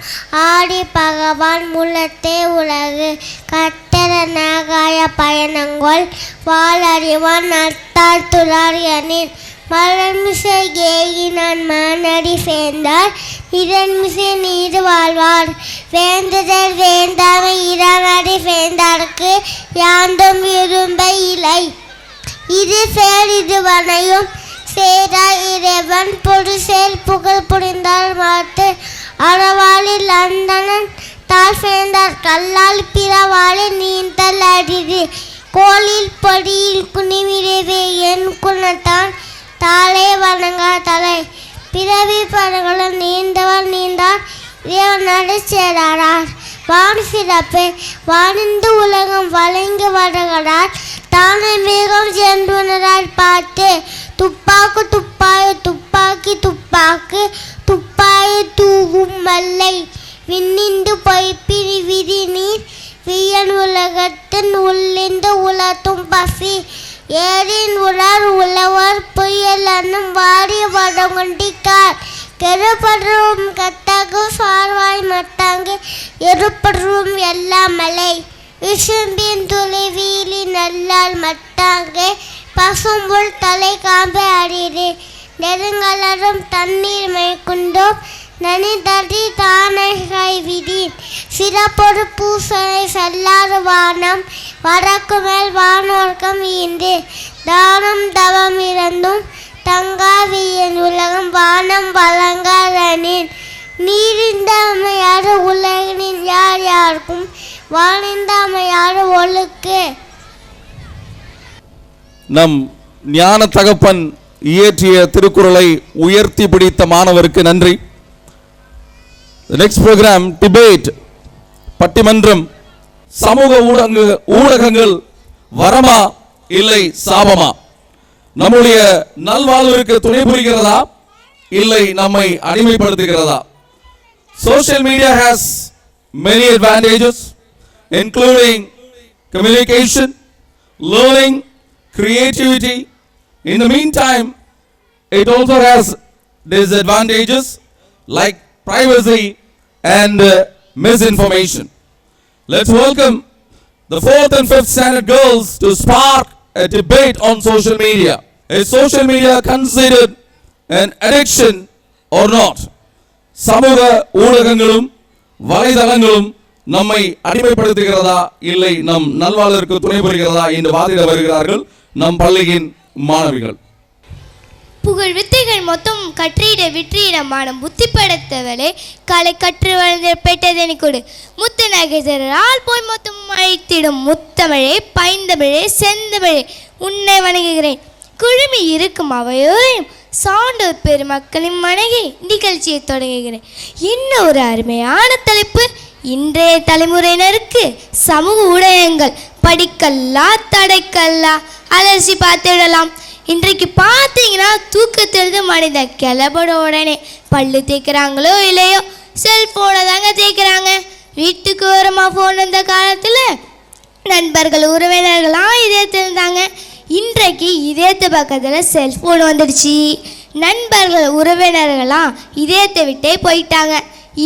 ஆடி பகவான் முலத்தே உலகு கட்டர நாகாய பயணங்கள் வாழறிவான் நட்டால் துளார் எனின் மலர்மிசை ஏகினான் மானடி சேர்ந்தார் இதன்மிசை நீர் வாழ்வார் வேண்டுதல் வேண்டாமை இரானடி சேர்ந்தார்க்கு யாண்டும் விரும்ப இலை இது சேர் இது வனையும் சேரா இறைவன் பொது சேர் புகழ் புரிந்தார் மாட்டு அறவாளில் அந்தனன் தாழ் சேர்ந்தார் கல்லால் பிறவாளி நீந்தல் அடிது கோளில் பொடியில் குனிவிரைவே என் குணத்தான் தாளே வணங்கா தலை பிறவி படங்களும் நீந்தவர் நீந்தார் இறைவனோடு சேரார் வான் சிறப்பு வானிந்து உலகம் வழங்கி வருகிறார் தானே மிகவும் சென்றுணரால் பார்த்து துப்பாக்கு துப்பாய துப்பாக்கி துப்பாக்கு துப்பாய தூவும் மல்லை விண்ணிந்து பொய்ப்பிரி விதி நீர் வியன் உலகத்தின் உள்ளிந்து உலத்தும் பசி ஏரின் உலர் உழவர் புயல் அன்னும் வாரிய வடம் கொண்டிக்கார் கெருப்படும் கத்தகு சார்வாய் மட்டாங்கு எருப்படும் எல்லா மலை விசும்பின் துளி வீலி நல்லால் மட்டாங்கே பசும்புல் தலை காம்பை அறிது நெருங்கலரும் தண்ணீர் மேற்கொண்டோம் நனிதடி தானை விதி சிறப்பொரு பூசனை செல்லாறு வானம் வடக்கு மேல் வானோர்க்கம் ஈந்து தானம் தவம் இறந்தும் தங்காவியன் உலகம் வானம் வழங்காதனின் நீரிந்த அமையாறு உலகினின் யார் யாருக்கும் வானிந்த அமையாறு ஒழுக்கு. நம் ஞான தகப்பன் இயற்றிய திருக்குறளை உயர்த்தி பிடித்த மாணவருக்கு நன்றி. நெக்ஸ்ட் ப்ரோக்ராம் டிபேட் பட்டிமன்றம். சமூக ஊடகங்கள் வரமா இல்லை சாபமா? நம்முடைய நல்வாழ்விற்கு துணை புரிகிறதா இல்லை நம்மை அடிமைப்படுத்துகிறதா? Social media has many advantages including communication, learning, creativity. In the meantime, it also has disadvantages like privacy and misinformation. Let's welcome the 4th and 5th standard girls to spark a debate on social media. Is social media considered an addiction or not? சமூக ஊடகங்களும் வலைதளங்களும் நம்மை அடிமைப்படுத்துகிறதா இல்லை நம் நல்வாழ்விற்கு துணை புரிகிறதா என்று வாதிட வருகிறார்கள் நம் பள்ளியின் மாணவிகள். புகழ் வித்தைகள் மொத்தம் கற்றிட விற்றிட மானம் புத்தி படைத்தவளே காலை கற்று வளர்ந்த பெற்றதனை கொடு முத்து நகைசரால் போய் மொத்தம் அழைத்திடும் முத்தமிழே பைந்தமிழே செந்தமிழே உன்னை வணங்குகிறேன். குழுமி இருக்கும் அவையோரையும் சான்றோர் பெருமக்களின் வணங்கி நிகழ்ச்சியை தொடங்குகிறேன். இன்னும் ஒரு அருமையான தலைப்பு. இன்றைய தலைமுறையினருக்கு சமூக ஊடகங்கள் படிக்கல்லா தடைக்கல்லா அலசி பார்த்துவிடலாம். இன்றைக்கு பார்த்தீங்கன்னா தூக்கத்திலிருந்து மனிதன் கிளம்பட உடனே பல்லு தேய்க்கிறாங்களோ இல்லையோ செல்ஃபோனை தாங்க தேய்க்கிறாங்க. வீட்டுக்கு ஓரமாக ஃபோன் வந்த காலத்தில் நண்பர்கள் உறவினர்களாம் இதயத்தில் இருந்தாங்க. இன்றைக்கு இதயத்து பக்கத்தில் செல்ஃபோன் வந்துடுச்சு. நண்பர்கள் உறவினர்களாம் இதயத்தை விட்டே போயிட்டாங்க.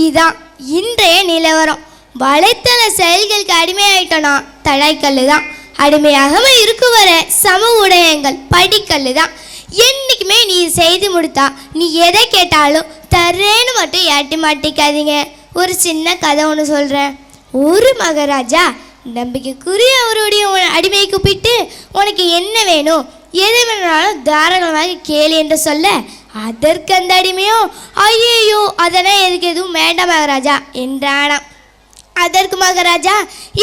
இதுதான் இன்றைய நிலவரம். வலைத்தள செயல்களுக்கு அடிமையாயிட்டோன்னா தடைக்கல் தான். அடிமையாகாமல் இருக்கும் வர சமூக ஊடகங்கள் படிக்கல்லு தான். என்றைக்குமே நீ செய்து முடித்தா நீ எதை கேட்டாலும் தர்றேன்னு மட்டும் ஏட்டி மாட்டிக்காதீங்க. ஒரு சின்ன கதை ஒன்று சொல்கிறேன். ஒரு மகாராஜா நம்பிக்கைக்குரிய அவருடைய அடிமையை கூப்பிட்டு உனக்கு என்ன வேணும், எது வேணாலும் தாராளமாக கேளு என்று சொல்ல, அதற்கு அந்த அடிமையோ ஐயோ அதெல்லாம் எதுக்கு எதுவும் வேண்டாம் மகாராஜா என்றானாம். அதற்கு மகாராஜா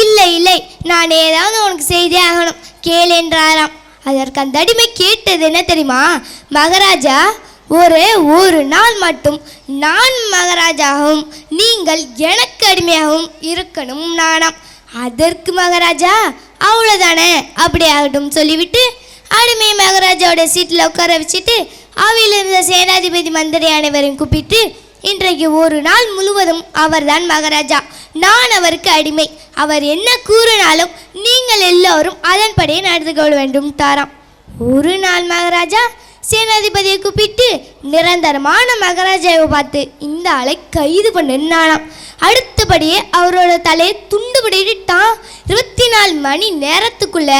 இல்லை இல்லை நான் ஏதாவது உனக்கு செய்தே ஆகணும் கேளு என்றாராம். அதற்கு அந்த அடிமை கேட்டது என்ன தெரியுமா? மகாராஜா ஒரு நாள் மட்டும் நான் மகாராஜாகவும் நீங்கள் எனக்கு அடிமையாகவும் இருக்கணும் நானாம். அதற்கு மகாராஜா அவ்வளோதானே அப்படி ஆகட்டும் சொல்லிவிட்டு அடிமை மகாராஜாவோட சீட்டில் உட்கார வச்சுட்டு அவையில் இருந்த சேனாதிபதி மந்திரி அனைவரையும் கூப்பிட்டு, இன்றைக்கு ஒரு நாள் முழுவதும் அவர்தான் மகாராஜா, நான் அவருக்கு அடிமை, அவர் என்ன கூறினாலும் நீங்கள் எல்லோரும் அதன்படியே நடந்து கொள்ள வேண்டும் தாராம். ஒரு நாள் மகாராஜா சேனாதிபதியை கூப்பிட்டு நிரந்தரமான மகாராஜாவை பார்த்து இந்த ஆளை கைது பண்ணினானாம். அடுத்தபடியே அவரோட தலையை துண்டு பிடிட்டான். 24 மணி நேரத்துக்குள்ள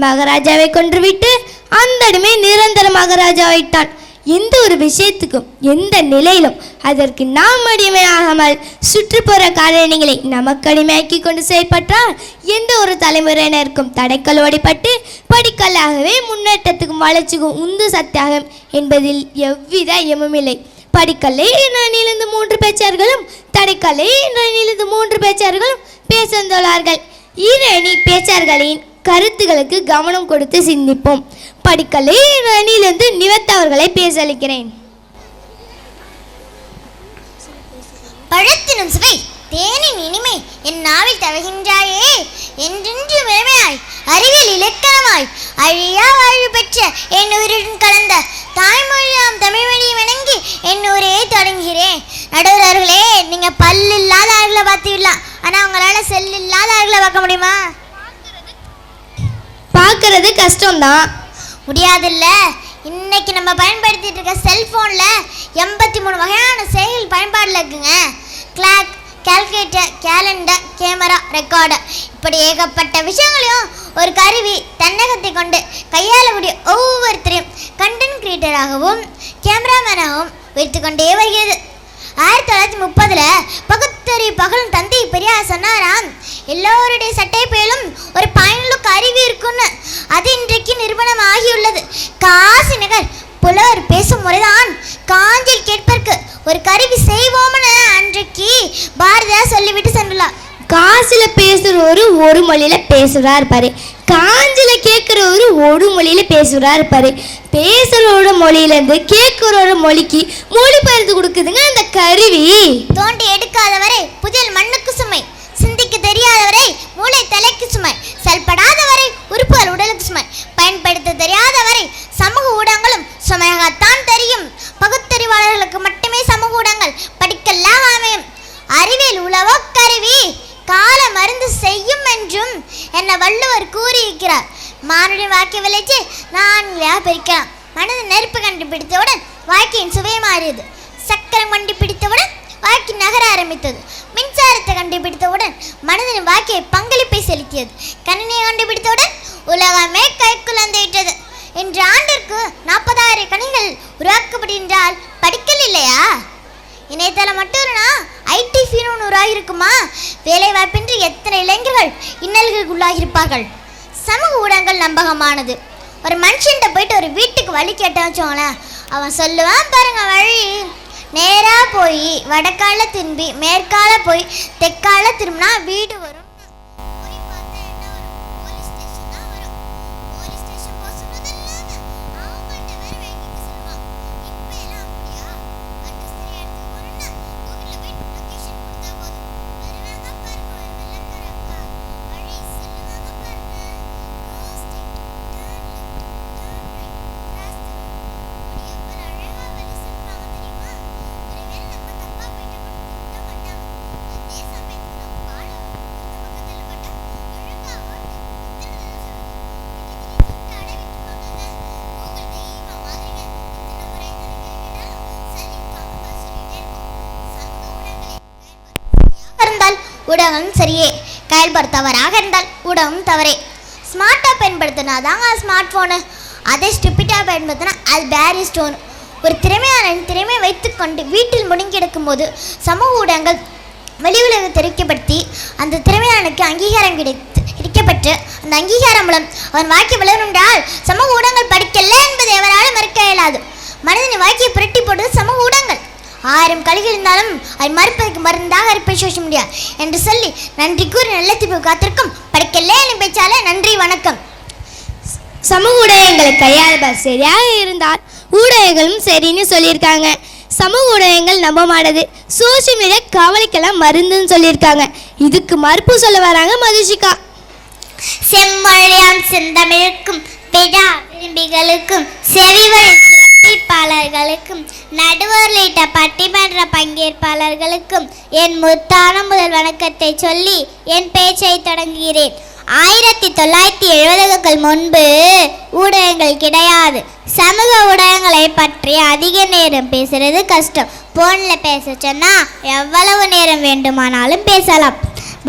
மகாராஜாவை கொன்றுவிட்டு அந்த அடிமை நிரந்தர மகாராஜாவிட்டான். எந்த ஒரு விஷயத்துக்கும் எந்த நிலையிலும் அதற்கு நாம் அடிமையாகாமல் சுற்றுப்புற காரணிகளை நமக்கு அடிமையாக்கி கொண்டு செயல்பட்டால் எந்த ஒரு தலைமுறையினருக்கும் தடைக்கல் ஓடிப்பட்டு படிக்கல்லாகவே முன்னேற்றத்துக்கும் வளர்ச்சிக்கும் உந்து சத்தியாகும் என்பதில் எவ்வித ஐயமுமில்லை. படிக்கல்லை என்ற அணியிலிருந்து 3 பேச்சார்களும் தடைக்கல்லை என்ற அணியிலிருந்து 3 பேச்சார்களும் பேசுந்துள்ளார்கள். இரு அணி பேச்சார்களின் கருத்துகளுக்கு கவனம் கொடுத்து சிந்திப்போம். படிக்கல்லை என்ற அணியிலிருந்து நிவத்தவர்களை பேசளிக்கிறேன். பழத்தினும் சுவை தேனின் இனிமை என் நாவில் தவகின்றாயே, என்றென்று மேமையாய் அறிவியல் இலக்கணமாய் அழியா வாழ்வு பெற்ற என் உயிருடன் கலந்த தாய்மொழியாம் தமிழ் வழியை வணங்கி என் ஊரே தொடங்குகிறேன். நடுவர்களே, நீங்கள் பல்லு இல்லாத ஆள்களை பார்த்துக்கலாம், ஆனால் உங்களால் செல் இல்லாத ஆள்களை பார்க்க முடியுமா? பார்க்கறது கஷ்டம்தான். முடியாதுல்ல. இன்னைக்கு நம்ம பயன்படுத்திட்டு இருக்க செல்ஃபோனில் 83 வகையான செயல் பயன்பாடில் இருக்குங்க. Clock, calculator, calendar, camera, recorder, இப்படி ஏகப்பட்ட விஷயங்களையும் ஒரு கருவி தன்னகத்தை கொண்டு கையாளக்கூடிய ஒவ்வொருத்தரையும் கண்டென்ட் கிரியேட்டராகவும் கேமராமேனாகவும் வைத்து கொண்டே வருகிறது. 1930 பகுத்தறிவு பகலும் தந்தை பெரியார் சொன்னாராம், எல்லோருடைய சட்டை பேலும் ஒரு பயனுள்ள கருவி இருக்குன்னு. அது இன்றைக்கு நிறுவனம் ஆகியுள்ளது. காசி நகர் புலவர் பேசும் முறைதான் காஞ்சில் கேட்பதற்கு ஒரு கருவி செய்வோம்னு அன்றைக்கு பாரதியார் சொல்லிவிட்டு சென்றுள்ளார். காசில பேசுறவரு ஒரு மொழியில பேசுறா இருப்பாரு, காஞ்சில கேட்கிறவரு ஒரு மொழியில பேசுறா இருப்பாரு. பேசுறோட மொழியிலேருந்து கேட்கிறோட மொழிக்கு மொழிபெயர்த்து கொடுக்குதுங்க அந்த கருவி. தோண்டி எடுக்காதவரை புதில் மண்ணுக்கு சுமை, சிந்திக்க தெரியாதவரை மூளை தலைக்கு சுமை, செயல்படாதவரை உறுப்புகள் உடலுக்கு சுமை, பயன்படுத்த தெரியாதவரை சமூக ஊடகங்களும் சுமையாகத்தான் தெரியும். பகுத்தறிவாளர்களுக்கு மட்டுமே சமூக ஊடகங்கள் படிக்கலாம் அமையும். அறிவியல் உளவோ கருவி கால மருந்து செய்யும் என்றும் என்ன வள்ளுவர் கூறியிருக்கிறார். மானுடைய வாக்கிய விளைச்சி 4 பிரிக்கலாம். மனித நெருப்பு கண்டுபிடித்தவுடன் வாழ்க்கையின் சுவை மாறியது. சக்கரம் கண்டுபிடித்தவுடன் வாழ்க்கை நகர ஆரம்பித்தது. மின்சாரத்தை கண்டுபிடித்தவுடன் மனிதனின் வாழ்க்கையை பங்களிப்பை செலுத்தியது. கணினியை கண்டுபிடித்தவுடன் உலகமே கைக்குழந்தையிட்டது. இன்று ஆண்டிற்கு 40,000 கணிகள் உருவாக்கப்படுகின்றால் படிக்கல் இல்லையா? இணையதளம் மட்டும்னா ஐடி ஃபீனு உருவாகிருக்குமா? வேலை வாய்ப்பின்றி எத்தனை இளைஞர்கள் இன்னல்களுக்கு உள்ளாகியிருப்பார்கள். சமூக ஊடகங்கள் நம்பகமானது. ஒரு மனுஷன்கிட்ட போயிட்டு ஒரு வீட்டுக்கு வழி கேட்டான்னு வச்சோங்களேன், அவன் சொல்லுவான் பாருங்க வழி. நேராக போய் வடக்கால திரும்பி மேற்கால போய் தெற்கால திரும்பினா வீடு வரும். ஊடகம் சரியே, செயல்படுத்தவராக இருந்தால் ஊடகம் தவறே. ஸ்மார்ட்டாக பயன்படுத்தினா தாங்க ஸ்மார்ட் ஃபோனு. அதை ஸ்டூப்பிட்டாக பயன்படுத்தினா அது பேரி ஸ்டோன். ஒரு திறமையாளன் திறமை வைத்துக்கொண்டு வீட்டில் முடங்கி கிடக்கும்போது சமூக ஊடகங்கள் வெளி உலக தெரிவிக்கப்படுத்தி அந்த திறமையாளனுக்கு அங்கீகாரம் கிடைக்கப்பட்டு அந்த அங்கீகாரம் மூலம் அவன் வாழ்க்கை வளரும் என்றால் சமூக ஊடகங்கள் படிக்கல என்பதை அவரால் மறுக்க இயலாது. மனிதனின் வாழ்க்கையை புரட்டி போடுவது சமூக ஊடகங்கள். 1000 கலைகள் இருந்தாலும் அதை மறுப்பதற்கு மருந்தாக இருப்பை சோஷ முடியாது என்று சொல்லி நன்றி கூறி நல்ல தீர்ப்பு காத்திருக்கும் படிக்கல என பேச்சாலே நன்றி வணக்கம். சமூக ஊடகங்களை கையாள்பவர் சரியாக இருந்தால் ஊடகங்களும் சரின்னு சொல்லியிருக்காங்க. சமூக ஊடகங்கள் நம்ப மாட்டது. சோஷியல் மீடியா கவலைக்கெல்லாம் மருந்துன்னு சொல்லியிருக்காங்க. இதுக்கு மறுப்பு சொல்ல வராங்க மதுஷிகா. செம்மொழியாம் செந்தமிழுக்கும் பிடா விரும்பிகளுக்கும் செவிவழி சிறப்பிப்பாளர்களுக்கும் நடுவர்களிட்ட பட்டிமன்ற பங்கேற்பாளர்களுக்கும் என் முத்தான முதல் வணக்கத்தை சொல்லி என் பேச்சை தொடங்குகிறேன். 1970கள் முன்பு ஊடகங்கள் கிடையாது. சமூக ஊடகங்களை பற்றி அதிக நேரம் பேசுறது கஷ்டம். ஃபோனில் பேச சொன்னால் எவ்வளவு நேரம் வேண்டுமானாலும் பேசலாம்.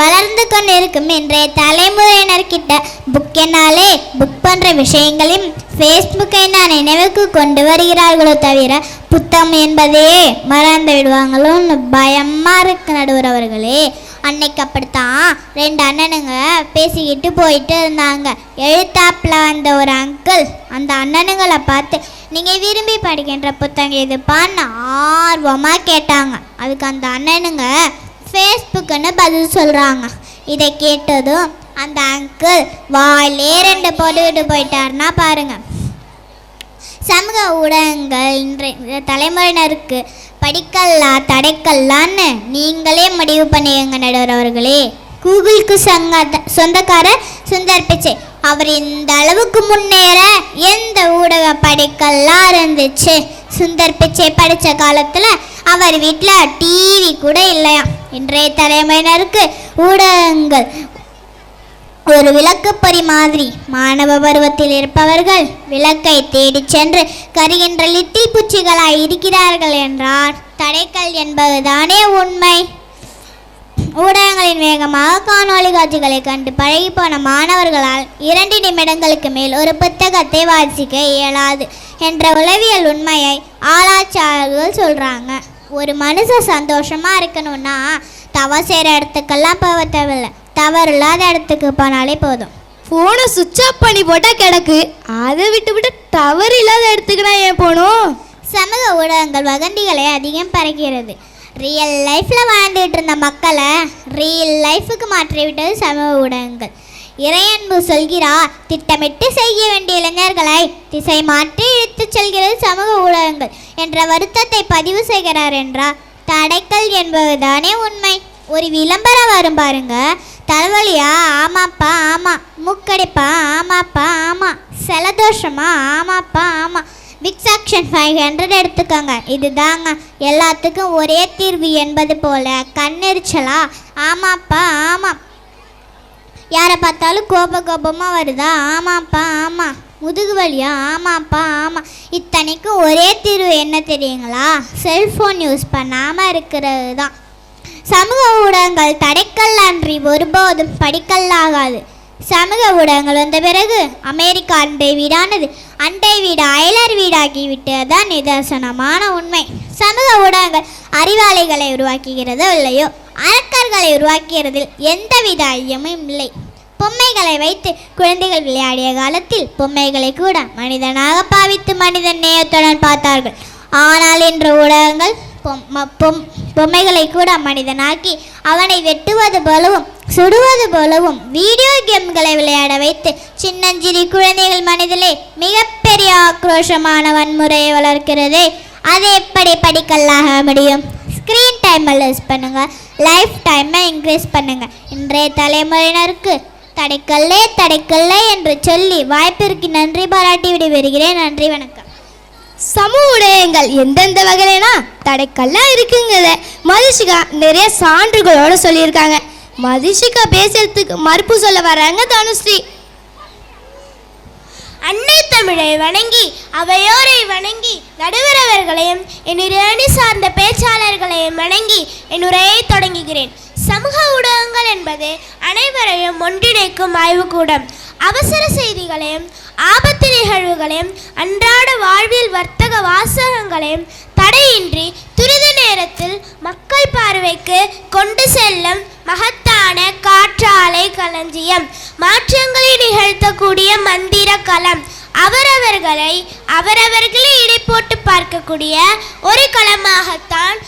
வளர்ந்து கொண்டு இருக்கும் இன்றைய தலைமுறையினர்கிட்ட புக்கென்னாலே புக் பண்ணுற விஷயங்களையும் ஃபேஸ்புக்கை நான் நினைவுக்கு கொண்டு வருகிறார்களோ தவிர புத்தகம் என்பதே மறந்து விடுவாங்களோன்னு பயமாக இருக்கு நடுவர் அவர்களே. அன்னைக்கு அப்படித்தான் 2 அண்ணனுங்க பேசிக்கிட்டு போயிட்டு இருந்தாங்க. எழுத்தாப்பில் வந்த ஒரு அங்கிள் அந்த அண்ணனுங்களை பார்த்து நீங்கள் விரும்பி படிக்கின்ற புத்தகம் எதுப்பான்னு ஆர்வமாக கேட்டாங்க. அதுக்கு அந்த அண்ணனுங்க ஃபேஸ்புக்குன்னு பதில் சொல்கிறாங்க. இதை கேட்டதும் அந்த அங்கிள் வாயிலே 2 போட்டுக்கிட்டு போயிட்டாருன்னா பாருங்கள். சமூக ஊடகங்கள் இன்றைய தலைமுறையினருக்கு படிக்கல்லா தடைக்கல்லான்னு நீங்களே முடிவு பண்ணிடுங்க நடுவர் அவர்களே. கூகுளுக்கு சொந்தக்காரர் சுந்தர் பிச்சை. அவர் இந்த அளவுக்கு முன்னேற எந்த ஊடக படிக்கல்லாம் இருந்துச்சு? சுந்தர் பிச்சை படித்த காலத்தில் அவர் வீட்டில் டிவி கூட இல்லையா. இன்றைய தலைமுறையினருக்கு ஊடகங்கள் ஒரு விளக்குப்பொறி மாதிரி. மாணவ பருவத்தில் இருப்பவர்கள் விளக்கை தேடி சென்று கருகின்ற லிட்டில் பூச்சிகளாய் இருக்கிறார்கள் என்றால் தடைக்கல் என்பதுதானே உண்மை. ஊடகங்களின் வேகமாக காணொலி காட்சிகளை கண்டு பழகி போன மாணவர்களால் 2 நிமிடங்களுக்கு மேல் ஒரு புத்தகத்தை வாசிக்க இயலாது என்ற உளவியல் உண்மையை ஆராய்ச்சியாளர்கள் சொல்கிறாங்க. ஒரு மனுஷன் சந்தோஷமாக இருக்கணும்னா தவறு செய்கிற இடத்துக்கெல்லாம் போக தேவையில்லை, தவறு இல்லாத இடத்துக்கு போனாலே போதும். ஃபோனை சுவிட்ச் ஆஃப் பண்ணி போட்டால் கிடக்கு, அதை விட்டு தவறு இல்லாத இடத்துக்குனா ஏன் போகணும்? சமூக ஊடகங்கள் வதந்திகளை அதிகம் பறக்கிறது. ரியல் லைஃப்பில் வாழ்ந்துகிட்டு இருந்த மக்களை ரியல் லைஃபுக்கு மாற்றிவிட்டது சமூக ஊடகங்கள். இறையன்பு சொல்கிறார், திட்டமிட்டு செய்ய வேண்டிய இளைஞர்களை திசை மாற்றி இழுத்துச் செல்கிறது சமூக ஊடகங்கள் என்ற வருத்தத்தை பதிவு செய்கிறார் என்றால் தடைக்கல் என்பதுதானே உண்மை. ஒரு விளம்பரம் வரும் பாருங்க, தலைவலியா ஆமாப்பா ஆமாம், மூக்கடிப்பா ஆமாப்பா ஆமாம், செலதோஷமா ஆமாப்பா ஆமாம், விக்ஸாக்ஷன் 500 எடுத்துக்கோங்க, இதுதாங்க எல்லாத்துக்கும் ஒரே தீர்வு என்பது போல கண்ணெரிச்சலா ஆமாப்பா ஆமாம், யாரை பார்த்தாலும் கோபமாக வருதா ஆமாப்பா ஆமாம், முதுகு வலியா ஆமாப்பா ஆமாம். இத்தனைக்கும் ஒரே தீர்வு என்ன தெரியுங்களா? செல்ஃபோன் யூஸ் பண்ணாமல் இருக்கிறது தான். சமூக ஊடகங்கள் தடைக்கல் அன்றி ஒருபோதும் படிக்கல்லாகாது. சமூக ஊடகங்கள் வந்த பிறகு அமெரிக்கா அண்டை வீடானது அண்டை வீடு அயலர் வீடாகிவிட்டதுதான் நிதர்சனமான உண்மை. சமூக ஊடகங்கள் அறிவாளிகளை உருவாக்குகிறதோ இல்லையோ, அரக்கர்களை உருவாக்குகிறதில் எந்தவித ஐயமும் இல்லை. பொம்மைகளை வைத்து குழந்தைகள் விளையாடிய காலத்தில் பொம்மைகளை கூட மனிதனாக பாவித்து மனிதன் நேயத்துடன் பார்த்தார்கள். ஆனால் இன்று ஊடகங்கள் பொம்மைகளை கூட மனிதனாக்கி அவனை வெட்டுவது போலவும் சுடுவது போலவும் வீடியோ கேம்களை விளையாட வைத்து சின்னஞ்சிறி குழந்தைகள் மனதிலே மிகப்பெரிய ஆக்ரோஷமான வன்முறையை வளர்க்கிறதே. அது எப்படி படிக்கல்லாக முடியும்? ஸ்க்ரீன் டைமை லெஸ் பண்ணுங்க, லைஃப் டைமை இன்க்ரீஸ் பண்ணுங்க. இன்றைய தலைமுறையினருக்கு தடைக்கல்லே என்று சொல்லி வாய்ப்பிற்கு நன்றி பாராட்டி விடைபெறுகிறேன். நன்றி, வணக்கம். சமூக ஊடகங்கள் எந்தெந்த வகையிலனா தடைக்கல்லாம் இருக்குங்கிறத மதுஷிகா நிறைய சான்றுகளோடு சொல்லியிருக்காங்க. மதுஷிகா பேசுறதுக்கு மறுப்பு சொல்ல வராங்க தனுஸ்ரீ. அன்னை தமிழை வணங்கி அவையோரை வணங்கி நடுவரவர்களையும் என்னுடைய அணி சார்ந்த பேச்சாளர்களையும் வணங்கி என் உரையை தொடங்குகிறேன். சமூக ஊடகங்கள் என்பது அனைவரையும் ஒன்றிணைக்கும் ஆய்வுக்கூடம். அவசர செய்திகளையும் ஆபத்து நிகழ்வுகளையும் அன்றாட வாழ்வில் வர்த்தக வாசகங்களையும் தடையின்றி துரித நேரத்தில் மக்கள் பார்வைக்கு கொண்டு செல்லும் மகத்தான காற்றாலை களஞ்சியம், மாற்றங்களை நிகழ்த்தக்கூடிய மந்திர களம், அவரவர்களே இடை போட்டு பார்க்கக்கூடிய ஒரு களமாகத்தான்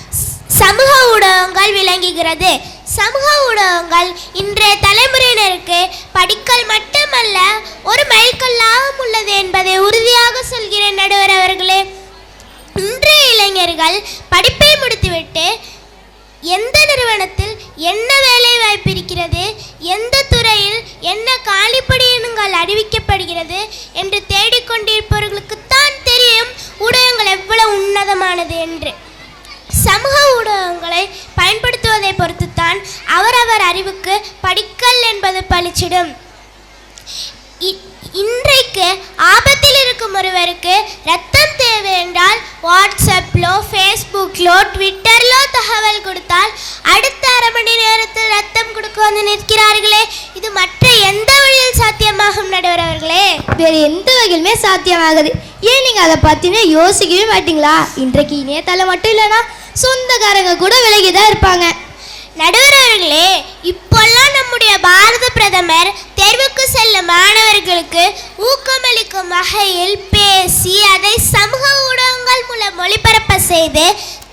சமூக ஊடகங்கள் விளங்குகிறது. சமூக ஊடகங்கள் இன்றைய தலைமுறையினருக்கு படிக்கல் மட்டுமல்ல ஒரு மைல்கல்லாகவும் உள்ளது என்பதை உறுதியாக சொல்கிறேன் நடுவர் அவர்களே. இன்றைய இளைஞர்கள் படிப்பை முடித்துவிட்டு எந்த நிறுவனத்தில் என்ன வேலை வாய்ப்பு இருக்கிறது, எந்த துறையில் என்ன காலிப்பணியினங்கள் அறிவிக்கப்படுகிறது என்று தேடிக்கொண்டிருப்பவர்களுக்குத்தான் தெரியும் ஊடகங்கள் எவ்வளவு உன்னதமானது என்று. சமூக ஊடகங்களை பயன்படுத்துவதை பொறுத்துத்தான் அவரவர் அறிவுக்கு படிக்கல் என்பது பளிச்சிடும். இன்றைக்கு ஆபத்தில் இருக்கும் ஒருவருக்கு ரத்தம் தேவை என்றால் வாட்ஸ்அப்லோ ஃபேஸ்புக்லோ ட்விட்டர்லோ தகவல் கொடுத்தால் அடுத்த அரை மணி நேரத்தில் ரத்தம் கொடுக்க வந்து நிற்கிறார்களே, இது மற்ற எந்த வழியில் சாத்தியமாகும் நடுவர் அவர்களே? வேறு எந்த வகையிலுமே சாத்தியமாகுது. ஏன் நீங்கள் அதை பற்றினே யோசிக்கவே மாட்டீங்களா? இன்றைக்கு இணையதளம் மட்டும் இல்லைன்னா சொந்தக்காரங்க கூட விலகி தான் இருப்பாங்க. நடுவர் அவர்களே, இப்போல்லாம் நம்முடைய பாரத பிரதமர் தேர்வுக்கு செல்லும் மாணவர்களுக்கு ஊக்கமளிக்கும் வகையில் பேசி அதை சமூக ஊடகங்கள் மூலம் ஒளிபரப்ப செய்து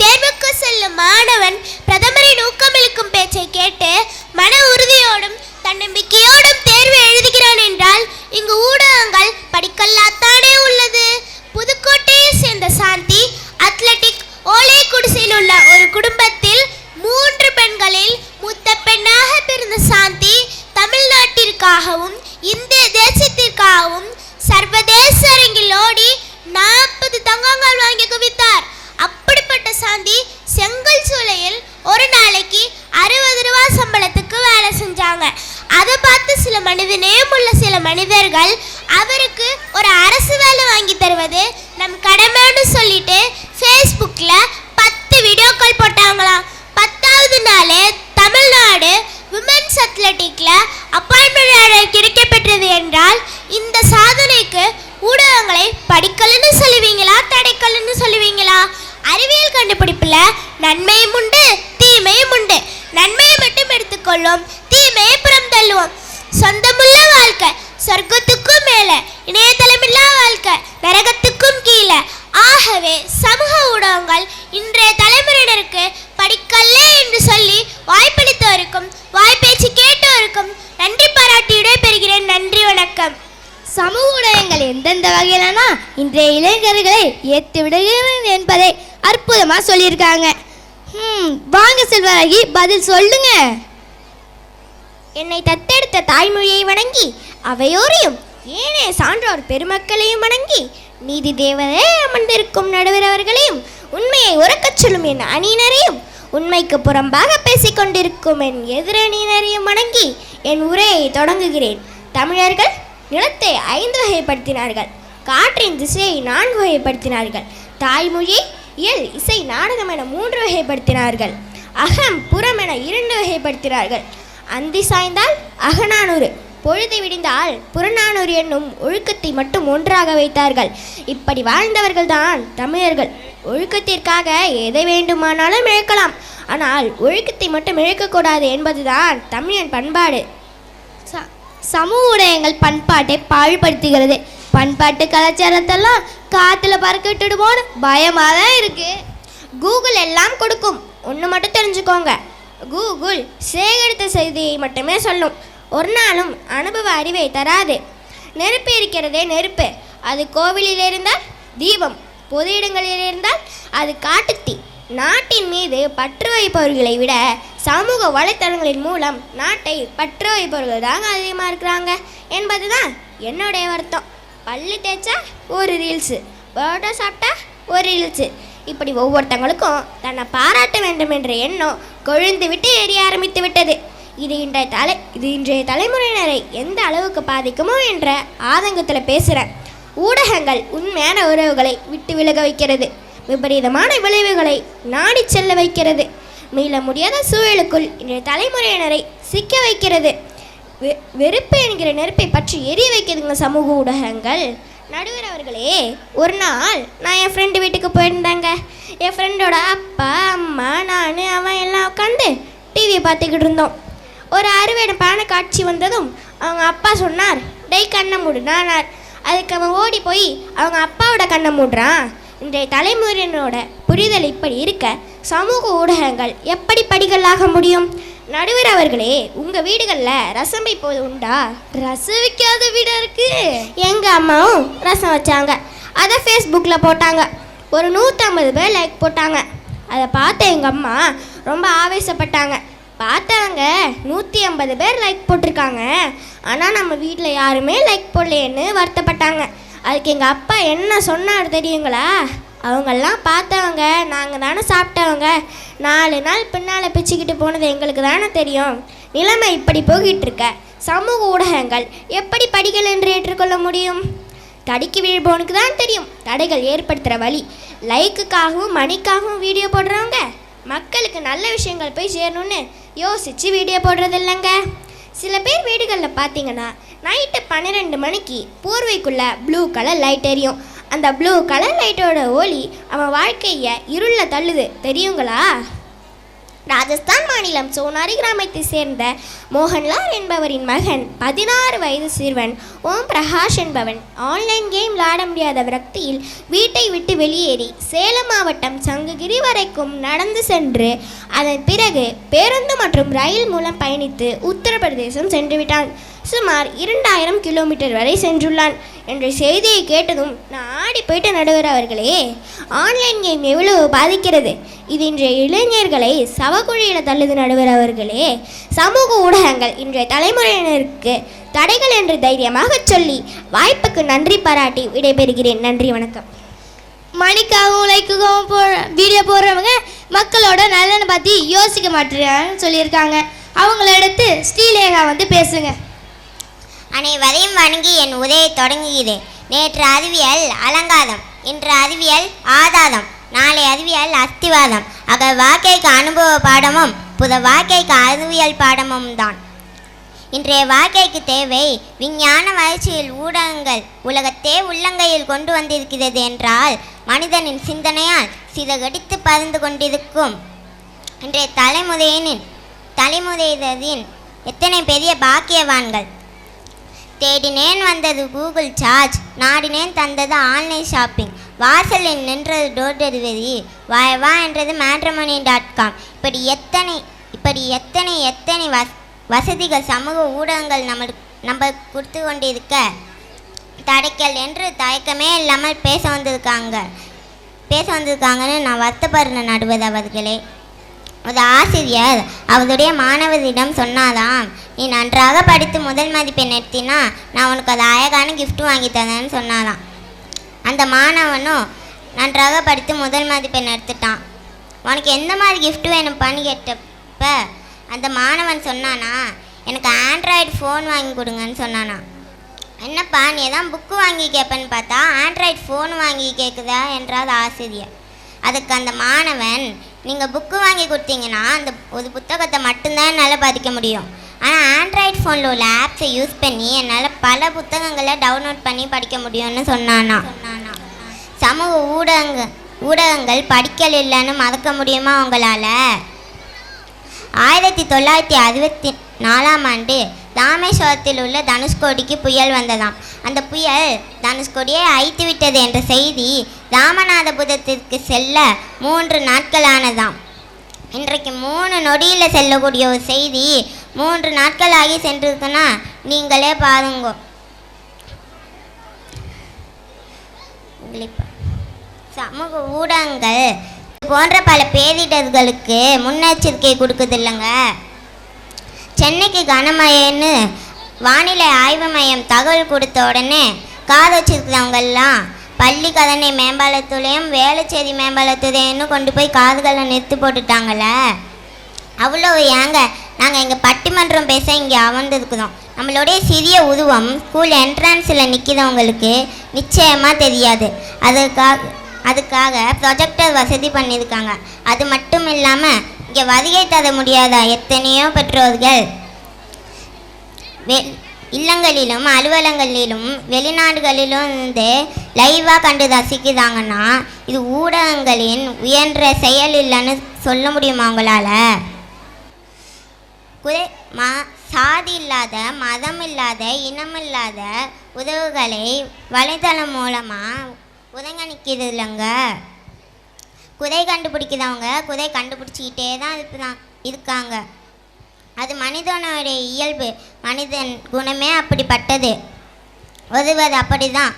தேர்வுக்கு செல்லும் மாணவன் பிரதமரின் ஊக்கமளிக்கும் பேச்சை கேட்டு மன உறுதியோடும் தன்னம்பிக்கையோடும் தேர்வு எழுதுகிறான் என்றால் இங்கு ஊடகங்கள் படிக்கல்லாத்தானே உள்ளது. புதுக்கோட்டையை சேர்ந்த சாந்தி அத்லட்டிக் ஓலை குடிசையில் உள்ள ஒரு குடும்பத்தில் 3 பெண்களில் மூத்த பெண்ணாக பிறந்த சாந்தி தமிழ்நாட்டிற்காகவும் இந்திய தேசத்திற்காகவும் சர்வதேச அரங்கில் ஓடி 40 தங்கங்கள் வாங்கி குவித்தார். அப்படிப்பட்ட சாந்தி செங்கல் சூளையில் ஒரு நாளைக்கு 60 ரூபாய் சம்பளத்துக்கு வேலை செஞ்சாங்க. அதை பார்த்து சில மனிதநேயம் உள்ள சில மனிதர்கள் அவருக்கு ஒரு அரசு வேலை வாங்கி தருவது நம் கடமைன்னு சொல்லிட்டு ஃபேஸ்புக்கில் 10 வீடியோக்கள் போட்டாங்களாம். 10வது நாளே தமிழ்நாடு விமென்ஸ் அத்லட்டிக்கில் அப்பாயின்மெண்ட் கிடைக்கப்பெற்றது என்றால் இந்த சாதனைக்கு ஊடகங்களை படிக்கல்னு சொல்லுவீங்களா, தடைக்கல்னு சொல்லுவீங்களா? அறிவியல் கண்டுபிடிப்பில் நன்மையும் உண்டு தீமையும் உண்டு. நன்மையை மட்டும் எடுத்துக்கொள்ளும், தீமையை புறம் தள்ளுவோம். சொந்தமுள்ள வாழ்க்கை சொர்க்கத்துக்கும் மேலே, இணையதளமில்லா வாழ்க்கை நரகத்துக்கும் கீழே. ஆகவே சமூக ஊடகங்கள் இன்றைய தலைமுறையினருக்கு படிக்கல்லே என்று சொல்லி வாய்ப்பளித்தவருக்கும் வாய்ப்பேச்சு கேட்டவருக்கும் நன்றி பாராட்டி விடைபெறுகிறேன். நன்றி, வணக்கம். சமூக ஊடகங்கள் எந்தெந்த வகையிலனா இன்றைய இளைஞர்களை ஏற்று விடுகிறது என்பதை அற்புதமாக சொல்லியிருக்காங்க. வாங்க செல்வராகி பதில் சொல்லுங்க. என்னை தத்தெடுத்த தாய்மொழியை வணங்கி அவையோரையும் ஏனைய சான்றோர் பெருமக்களையும் வணங்கி நீதி தேவரே அமர்ந்திருக்கும் நடுவர் அவர்களையும் உண்மையை உறக்கச் சொல்லும் என் அணியினரையும் உண்மைக்கு புறம்பாக பேசிக்கொண்டிருக்கும் என் எதிரணியினரையும் வணங்கி என் உரையை தொடங்குகிறேன். தமிழர்கள் நிலத்தை 5 வகைப்படுத்தினார்கள், காற்றின் திசையை 4 வகைப்படுத்தினார்கள், தாய்மொழியை இயல் இசை நாடகம் என 3 வகைப்படுத்தினார்கள், அகம் புறம் என 2 வகைப்படுத்தினார்கள், அந்தி சாய்ந்தால் அகநானூறு, பொழுது விடிந்தால் புறநானூறு என்னும் ஒழுக்கத்தை மட்டும் ஒன்றாக வைத்தார்கள். இப்படி வாழ்ந்தவர்கள்தான் தமிழர்கள். ஒழுக்கத்திற்காக எதை வேண்டுமானாலும் இழக்கலாம், ஆனால் ஒழுக்கத்தை மட்டும் இழக்கக்கூடாது என்பதுதான் தமிழன் பண்பாடு. சமூக ஊடகங்கள் பண்பாட்டை பாழ்படுத்துகிறது. பண்பாட்டு கலாச்சாரத்தெல்லாம் காற்றுல பறக்க விட்டுடுமோன்னு பயமாக தான் இருக்குது. கூகுள் எல்லாம் கொடுக்கும், ஒன்று மட்டும் தெரிஞ்சுக்கோங்க. கூகுள் சேகரித்த செய்தியை மட்டுமே சொல்லும், ஒரு நாளும் அனுபவ அறிவை தராது. நெருப்பு இருக்கிறதே நெருப்பு, அது கோவிலில் இருந்தால் தீபம், பொது இடங்களில் இருந்தால் அது காட்டுத்தீ. நாட்டின் மீது பற்று வைப்பவர்களை விட சமூக வலைத்தளங்களின் மூலம் நாட்டை பற்று வைப்பவர்கள் தாங்க அதிகமாக இருக்கிறாங்க என்பது தான் என்னுடைய வருத்தம். பல்லு தேய்ச்சா ஒரு ரீல்ஸு, பரோட்டா சாப்பிட்டா ஒரு ரீல்ஸு, இப்படி ஒவ்வொருத்தங்களுக்கும் தன்னை பாராட்ட வேண்டும் என்ற எண்ணம் கொழுந்து விட்டு எரிய ஆரம்பித்து விட்டது. இது இன்றைய தலைமுறையினரை எந்த அளவுக்கு பாதிக்குமோ என்ற ஆதங்கத்தில் பேசுகிறேன். ஊடகங்கள் உண்மையான உறவுகளை விட்டு விலக வைக்கிறது, விபரீதமான விளைவுகளை நாடி செல்ல வைக்கிறது, மீள முடியாத சூழலுக்குள் இன்றைய தலைமுறையினரை சிக்க வைக்கிறது. வெறுப்பு என்கிற நெருப்பை பற்றி எரிய வைக்குதுங்க சமூக ஊடகங்கள். நடுவர் அவர்களே, ஒரு நாள் நான் என் ஃப்ரெண்டு வீட்டுக்கு போயிருந்தேங்க. என் ஃப்ரெண்டோட அப்பா அம்மா நான் அவன் எல்லாம் உட்காந்து டிவியை பார்த்துக்கிட்டு இருந்தோம். ஒரு அறுவடைப்பான காட்சி வந்ததும் அவங்க அப்பா சொன்னார், டேய் கண்ணை மூடுனார். அதுக்கு அவன் ஓடி போய் அவங்க அப்பாவோட கண்ணை மூடுறான். இன்றைய தலைமுறையினோட புரிதல் இப்படி இருக்க சமூக ஊடகங்கள் எப்படி படிகளாக முடியும்? நடுவர் அவர்களே, உங்கள் வீடுகளில் ரசம் வைப்பது உண்டா? ரசம் வைக்காத வீடாக இருக்குது. எங்கள் அம்மாவும் ரசம் வச்சாங்க. அதை ஃபேஸ்புக்கில் போட்டாங்க. ஒரு 150 பேர் லைக் போட்டாங்க. அதை பார்த்து எங்கள் அம்மா ரொம்ப ஆவேசப்பட்டாங்க. பார்த்தவங்க 150 பேர் லைக் போட்டிருக்காங்க, ஆனால் நம்ம வீட்டில் யாருமே லைக் போடலேன்னு வருத்தப்பட்டாங்க. அதுக்கு எங்கள் அப்பா என்ன சொன்னார் தெரியுங்களா? அவங்கெல்லாம் பார்த்தவங்க, நாங்கள் தானே சாப்பிட்டவங்க, 4 நாள் பின்னால் பிச்சுக்கிட்டு போனது எங்களுக்கு தானே தெரியும். நிலைமை இப்படி போய்கிட்டு இருக்க சமூக ஊடகங்கள் எப்படி படிகள் என்று ஏற்றுக்கொள்ள முடியும்? தடுக்கி விழுபவனுக்கு தான் தெரியும் தடைகள் ஏற்படுத்துகிற வழி. லைக்குக்காகவும் மணிக்காகவும் வீடியோ போடுறவங்க மக்களுக்கு நல்ல விஷயங்கள் போய் சேரணும்னு யோசித்து வீடியோ போடுறது இல்லைங்க. சில பேர் வீடுகளில் பார்த்தீங்கன்னா நைட்டு 12 மணிக்கு போர்வைக்குள்ளே ப்ளூ கலர் லைட் எரியும். அந்த ப்ளூ கலர் லைட்டோட ஒளி அவன் வாழ்க்கையை இருளில் தள்ளுது தெரியுங்களா? ராஜஸ்தான் மாநிலம் சோனாரி கிராமத்தை சேர்ந்த மோகன்லால் என்பவரின் மகன் 16 வயது சிறுவன் ஓம் பிரகாஷ் என்பவன் ஆன்லைன் கேம் விளையாட முடியாத விரக்தியில் வீட்டை விட்டு வெளியேறி சேலம் மாவட்டம் சங்ககிரி வரைக்கும் நடந்து சென்று அதன் பிறகு பேருந்து மற்றும் ரயில் மூலம் பயணித்து உத்தரப்பிரதேசம் சென்றுவிட்டான். சுமார் 2000 கிலோமீட்டர் வரை சென்றுள்ளான் என்ற செய்தியை கேட்டதும் நான் ஆடி போயிட்ட நடுவர் அவர்களே. ஆன்லைன் கேம் எவ்வளவு பாதிக்கிறது, இது இன்றைய இளைஞர்களை சவக்குழியில் தள்ளுது நடுவர் அவர்களே. சமூக ஊடகங்கள் இன்றைய தலைமுறையினருக்கு தடைகள் என்று தைரியமாக சொல்லி வாய்ப்புக்கு நன்றி பாராட்டி விடைபெறுகிறேன். நன்றி, வணக்கம். மணிக்காகவும் லைக்குக்காகவும் வீடியோ போடுறவங்க மக்களோட நலனை பற்றி யோசிக்க மாட்டேறான்னு சொல்லியிருக்காங்க. அவங்கள எடுத்து ஸ்ரீலேகா வந்து பேசுங்க. அனைவரையும் வணங்கி என் உரையை தொடங்குகிறேன். நேற்று அறிவியல் அலங்காரம், இன்று அறிவியல் ஆதாரம், நாளை அறிவியல் அஸ்திவாதம். ஆக வாழ்க்கைக்கு அனுபவ பாடமும் புத வாழ்க்கைக்கு அறிவியல் பாடமும் தான். இன்றைய வாழ்க்கைக்கு தேவை விஞ்ஞான வளர்ச்சியில் ஊடகங்கள் உலகத்தே உள்ளங்கையில் கொண்டு வந்திருக்கிறது என்றால் மனிதனின் சிந்தனையால் சிறகடித்து பறந்து கொண்டிருக்கும் இன்றைய தலைமுறையினரின் எத்தனை பெரிய பாக்கியவான்கள். தேடினேன் வந்தது கூகுள் சர்ச், நாடினேன் தந்தது ஆன்லைன் ஷாப்பிங், வாசலில் நின்றது டோர் டெலிவரி, வா என்றது matrimony.com. இப்படி எத்தனை வசதிகள் சமூக ஊடகங்கள் நம்ம கொடுத்து கொண்டிருக்க தடைக்கல் என்று தயக்கமே இல்லாமல் பேச வந்திருக்காங்கன்னு நான் வருத்தப்படுற நடுவர் அவர்களே. ஒரு ஆசிரியர் அவருடைய மாணவரிடம் சொன்னாராம், நீ நன்றாக படித்து முதல் மதிப்பெண் எடுத்தினா நான் உனக்கு அது அழகான கிஃப்ட் வாங்கி தரேன்னு சொன்னாராம். அந்த மாணவனும் நன்றாக படித்து முதல் மதிப்பெண் எடுத்துட்டான். உனக்கு எந்த மாதிரி கிஃப்ட் வேணும்ப்பான்னு கேட்டப்ப அந்த மாணவன் சொன்னானா, எனக்கு ஆண்ட்ராய்டு ஃபோன் வாங்கி கொடுங்கன்னு சொன்னானா. என்னப்பா நீ எதாவது புக்கு வாங்கி கேட்பேன்னு பார்த்தா ஆண்ட்ராய்டு ஃபோன் வாங்கி கேட்குதா என்றார் ஆசிரியர். அதுக்கு அந்த மாணவன், நீங்கள் புக்கு வாங்கி கொடுத்தீங்கன்னா அந்த ஒரு புத்தகத்தை மட்டும்தான் என்னால் படிக்க முடியும், ஆனால் ஆண்ட்ராய்டு ஃபோனில் உள்ள ஆப்ஸை யூஸ் பண்ணி என்னால் பல புத்தகங்களை டவுன்லோட் பண்ணி படிக்க முடியும்னு சொன்னானா. சமூக ஊடகங்கள் படிக்கல் இல்லைன்னு மறக்க முடியுமா உங்களால்? 1964ஆம் ஆண்டு ராமேஸ்வரத்தில் உள்ள தனுஷ்கோடிக்கு புயல் வந்ததாம். அந்த புயல் தனுஷ்கோடியை அழித்து விட்டது என்ற செய்தி ராமநாதபுரத்திற்கு செல்ல 3 நாட்கள் ஆனதாம். இன்றைக்கு 3 நொடியில் செல்லக்கூடிய ஒரு செய்தி 3 நாட்கள் ஆகி சென்றிருக்குன்னா நீங்களே பாருங்க. சமூக ஊடகங்கள் போன்ற பல பேரிடர்களுக்கு முன்னெச்சரிக்கை கொடுக்குது இல்லைங்க. சென்னைக்கு கனமழைன்னு வானிலை ஆய்வு மையம் தகவல் கொடுத்த உடனே காது வச்சிருக்கிறவங்கெல்லாம் பள்ளி கதனை மேம்பாலத்துலேயும் வேளச்சேரி மேம்பாலத்துலேன்னு கொண்டு போய் காதுகளை நிறுத்தி போட்டுட்டாங்கள. அவ்வளோ ஏங்க, நாங்கள் இங்கே பட்டிமன்றம் பேச இங்கே அமர்ந்துருக்குறோம். நம்மளுடைய சிறிய உருவம் ஸ்கூல் என்ட்ரன்ஸில் நிற்கிறவங்களுக்கு நிச்சயமாக தெரியாது. அதுக்காக ப்ரொஜெக்டர் வசதி பண்ணியிருக்காங்க. அது மட்டும் இல்லாமல் இங்கே வருகை தர முடியாத எத்தனையோ பெற்றோர்கள் இல்லங்களிலும் அலுவலகங்களிலும் வெளிநாடுகளிலும் இருந்து லைவாக கண்டு ரசிக்குதாங்கன்னா இது ஊடகங்களின் உயர்ந்த செயல் இல்லைன்னு சொல்ல முடியுமா உங்களால்? சாதி இல்லாத, மதம் இல்லாத, இனம் இல்லாத உறவுகளை வலைத்தளம் மூலமாக ஒருங்கிணைக்கிறது இல்லைங்க. குறை கண்டுபிடிக்கிறவங்க குறை கண்டுபிடிச்சிக்கிட்டே தான் இருக்காங்க. அது மனிதனுடைய இயல்பு, மனிதன் குணமே அப்படிப்பட்டது. ஒருவர் அப்படி தான்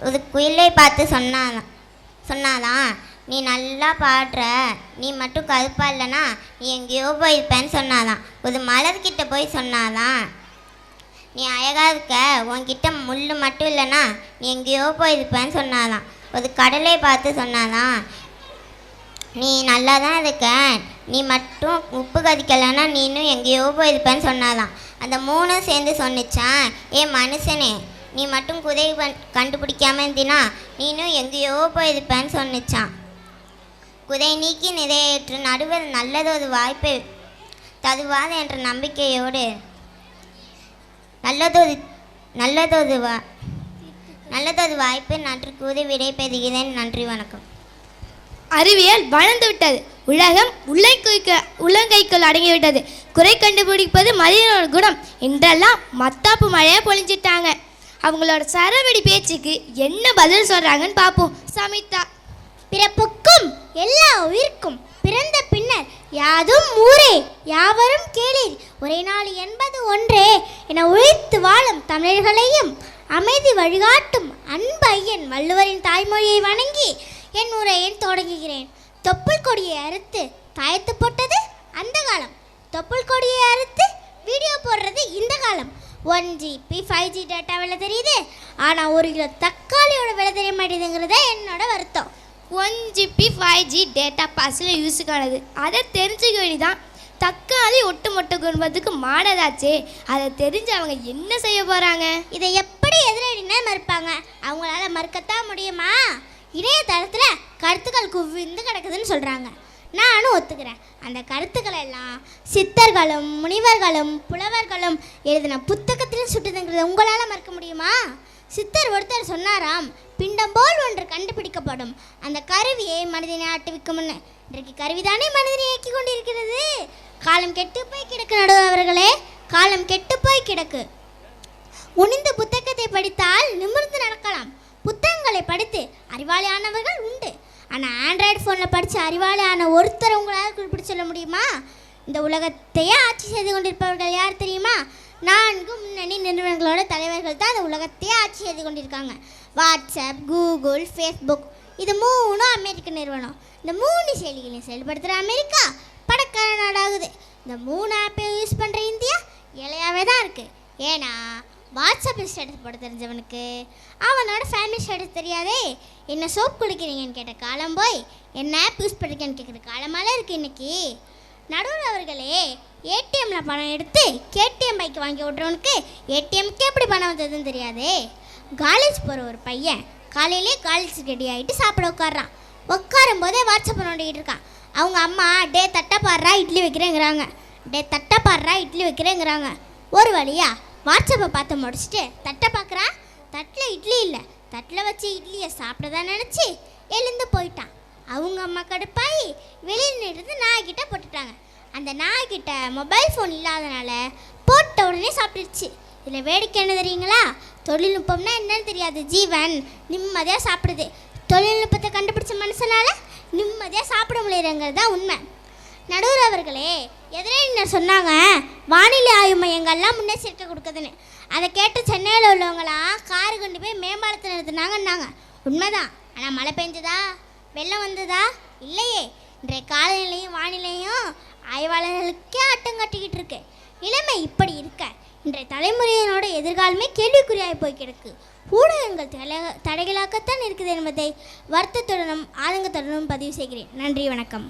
ஒரு குயிலை பார்த்து சொன்னாதான் நீ நல்லா பாடுற, நீ மட்டும் கருப்பா இல்லைனா நீ எங்கேயோ போயிருப்பேன்னு சொன்னாதான். ஒரு மலர்கிட்ட போய் சொன்னாதான் நீ அழகாக இருக்க, உன்கிட்ட முள் மட்டும் இல்லைனா நீ எங்கேயோ போயிருப்பேன்னு சொன்னாதான். ஒரு கடலை பார்த்து சொன்னாதான் நீ நல்லா தான் இருக்க, நீ மட்டும் உப்பு கதிக்கலைன்னா நீனும் எங்கேயோ போயிருப்பேன்னு சொன்னாதான். அந்த மூணும் சேர்ந்து சொன்னிச்சான், ஏ மனுஷனே நீ மட்டும் குறை கண்டுபிடிக்காம இருந்தினா நீனும் எங்கேயோ போயிருப்பேன்னு சொன்னிச்சான். குறை நீக்கி நிறைவேற்று நடுவர் நல்லதொரு வாய்ப்பை தருவாது என்ற நம்பிக்கையோடு நல்லதொரு வாய்ப்பு நன்று கூறி விடைபெறுகிறேன். நன்றி, வணக்கம். அறிவியல் வளர்ந்து விட்டது. உலகம் உள்ளங்கைக்குள் அடங்கிவிட்டது. குறை கண்டுபிடிப்பது மனிதனோட குணம் என்றெல்லாம் மத்தாப்பு மழையை பொழிஞ்சிட்டாங்க. அவங்களோட சரவெடி பேச்சுக்கு என்ன பதில் சொல்றாங்கன்னு பார்ப்போம். சமிதா. பிறப்புக்கும் எல்லா உயிர்க்கும் பிறந்த பின்னர் யாதும் ஊரே யாவரும் கேளீர் ஒரே நாள் என்பது ஒன்றே என உழைத்து வாழும் தமிழர்களையும் அமைதி வழிகாட்டும் அன்பு ஐயன் வள்ளுவரின் தாய்மொழியை வணங்கி என் உரையை தொடங்குகிறேன். தொப்புள் கொடியை அறுத்து தாயத்து போட்டது அந்த காலம், தொப்புள் கொடியை அறுத்து வீடியோ போடுறது இந்த காலம். 1GB 5G டேட்டா விலை தெரியுது, ஆனால் 1 கிலோ தக்காளியோட விலை தெரிய மாட்டேதுங்கிறத என்னோட வருத்தம். 1GB 5G டேட்டா பாஸில் யூஸுக்கானது, அதை தெரிஞ்சுக்க வேண்டிதான். தக்காளி ஒட்டுமொட்டை குடும்பத்துக்கு மானதாச்சே, அதை தெரிஞ்சு அவங்க என்ன செய்ய போகிறாங்க? இதை எப்படி எதிரடினா மறுப்பாங்க? அவங்களால மறுக்கத்தான் முடியுமா? இணையதளத்தில் கருத்துக்கள் குவிந்து கிடக்குதுன்னு சொல்கிறாங்க. நானும் ஒத்துக்கிறேன். அந்த கருத்துக்கள் எல்லாம் சித்தர்களும் முனிவர்களும் புலவர்களும் எழுதின புத்தகத்திலும் சுட்டுதுங்கிறத உங்களால் மறுக்க முடியுமா? சித்தர் ஒருத்தர் சொன்னாராம், பிண்டம் போல் ஒன்று கண்டுபிடிக்கப்படும், அந்த கருவியை மனிதனை ஆட்டுவிக்கும்னு. இன்றைக்கு கருவிதானே மனிதனை இயக்கி கொண்டிருக்கிறது. காலம் கெட்டு போய் கிடக்கு நடுவர்களே, காலம் கெட்டு போய் கிடக்கு. உணிந்த புத்தகத்தை படித்தால் நிமிர்ந்து நடக்கலாம். புத்தகங்களை படித்து அறிவாளியானவர்கள் உண்டு. ஆனால் ஆண்ட்ராய்டு ஃபோனில் படித்து அறிவாளியான ஒருத்தர் உங்களால் குறிப்பிட்டு சொல்ல முடியுமா? இந்த உலகத்தையே ஆட்சி செய்து கொண்டிருப்பவர்கள் யார் தெரியுமா? 4 முன்னணி நிறுவனங்களோட தலைவர்கள் தான் இந்த உலகத்தையே ஆட்சி செய்து கொண்டிருக்காங்க. வாட்ஸ்அப், கூகுள், ஃபேஸ்புக், இது 3 அமெரிக்க நிறுவனம். இந்த 3 செயலிகளையும் செயல்படுத்துகிற அமெரிக்கா பணக்கார நாடாகுது. இந்த 3 ஆப்பையும் யூஸ் பண்ணுற இந்தியா இலையாவே தான் இருக்குது. ஏன்னா வாட்ஸ்அப்பில் ஸ்டேட்டஸ் போட தெரிஞ்சவனுக்கு அவனோட ஃபேமிலி ஸ்டேட்டஸ் தெரியாதே. என்ன சோப் குளிக்கிறீங்கன்னு கேட்ட காலம் போய் என்ன ஆப் யூஸ் பண்ணுறீங்கன்னு கேட்குற காலமால இருக்குது இன்றைக்கி. நடுவர் அவர்களே, ஏடிஎம்மில் பணம் எடுத்து கேடிஎம் பைக் வாங்கி விட்றவனுக்கு ஏடிஎம்க்கு எப்படி பணம் வந்ததுன்னு தெரியாதே. காலேஜ் போகிற ஒரு பையன் காலையிலே காலேஜ் ரெடி ஆகிட்டு சாப்பிட உட்காடுறான். உட்காரும் போதே வாட்ஸ்அப் நோண்டிக்கிட்டு இருக்கான். அவங்க அம்மா டே தட்டை பாடுறா இட்லி வைக்கிறேங்கிறாங்க, டே தட்டை பாடுறா இட்லி வைக்கிறேங்கிறாங்க. ஒரு வழியா வாட்ஸ்அப்பை பார்த்து முடிச்சுட்டு தட்டை பார்க்குறான். தட்டில் இட்லி இல்லை, தட்டில் வச்சு இட்லியை சாப்பிட்டதான் நினச்சி எழுந்து போயிட்டான். அவங்க அம்மா கடுப்பாயி வெளியில் நின்று நாய்கிட்ட போட்டுட்டாங்க. அந்த நாய்கிட்ட மொபைல் ஃபோன் இல்லாதனால போட்ட உடனே சாப்பிட்டுருச்சு. இதில் வேடிக்கை என்ன தெரியுங்களா? தொழில்நுட்பம்னா என்னன்னு தெரியாது ஜீவன் நிம்மதியாக சாப்பிடுது. தொழில்நுட்பத்தை கண்டுபிடிச்ச மனுஷனால நிம்மதியாக சாப்பிட முடியறங்கிறது தான் உண்மை. நடுவர் அவர்களே, எதிரே சொன்னாங்க வானிலை ஆய்வு மையங்கள்லாம் முன்னெச்சரிக்கை கொடுக்குதுன்னு. அதை கேட்டு சென்னையில் உள்ளவங்களாம் காரு கொண்டு போய் மேம்பாலத்தில் நிறுத்தினாங்கன்னாங்க. உண்மைதான். ஆனால் மழை பெஞ்சதா, வெள்ளம் வந்ததா? இல்லையே. இன்றைய காலநிலையும் வானிலையும் ஆய்வாளர்களுக்கே ஆட்டம் கட்டிக்கிட்டு இருக்கு. நிலைமை இப்படி இருக்க இன்றைய தலைமுறையினோட எதிர்காலமே கேள்விக்குறியாகி போய் கிடக்கு. ஊடகங்கள் தடைகளாகத்தான் இருக்குது என்பதை வருத்தத்துடனும் ஆதங்கத்துடனும் பதிவு செய்கிறேன். நன்றி, வணக்கம்.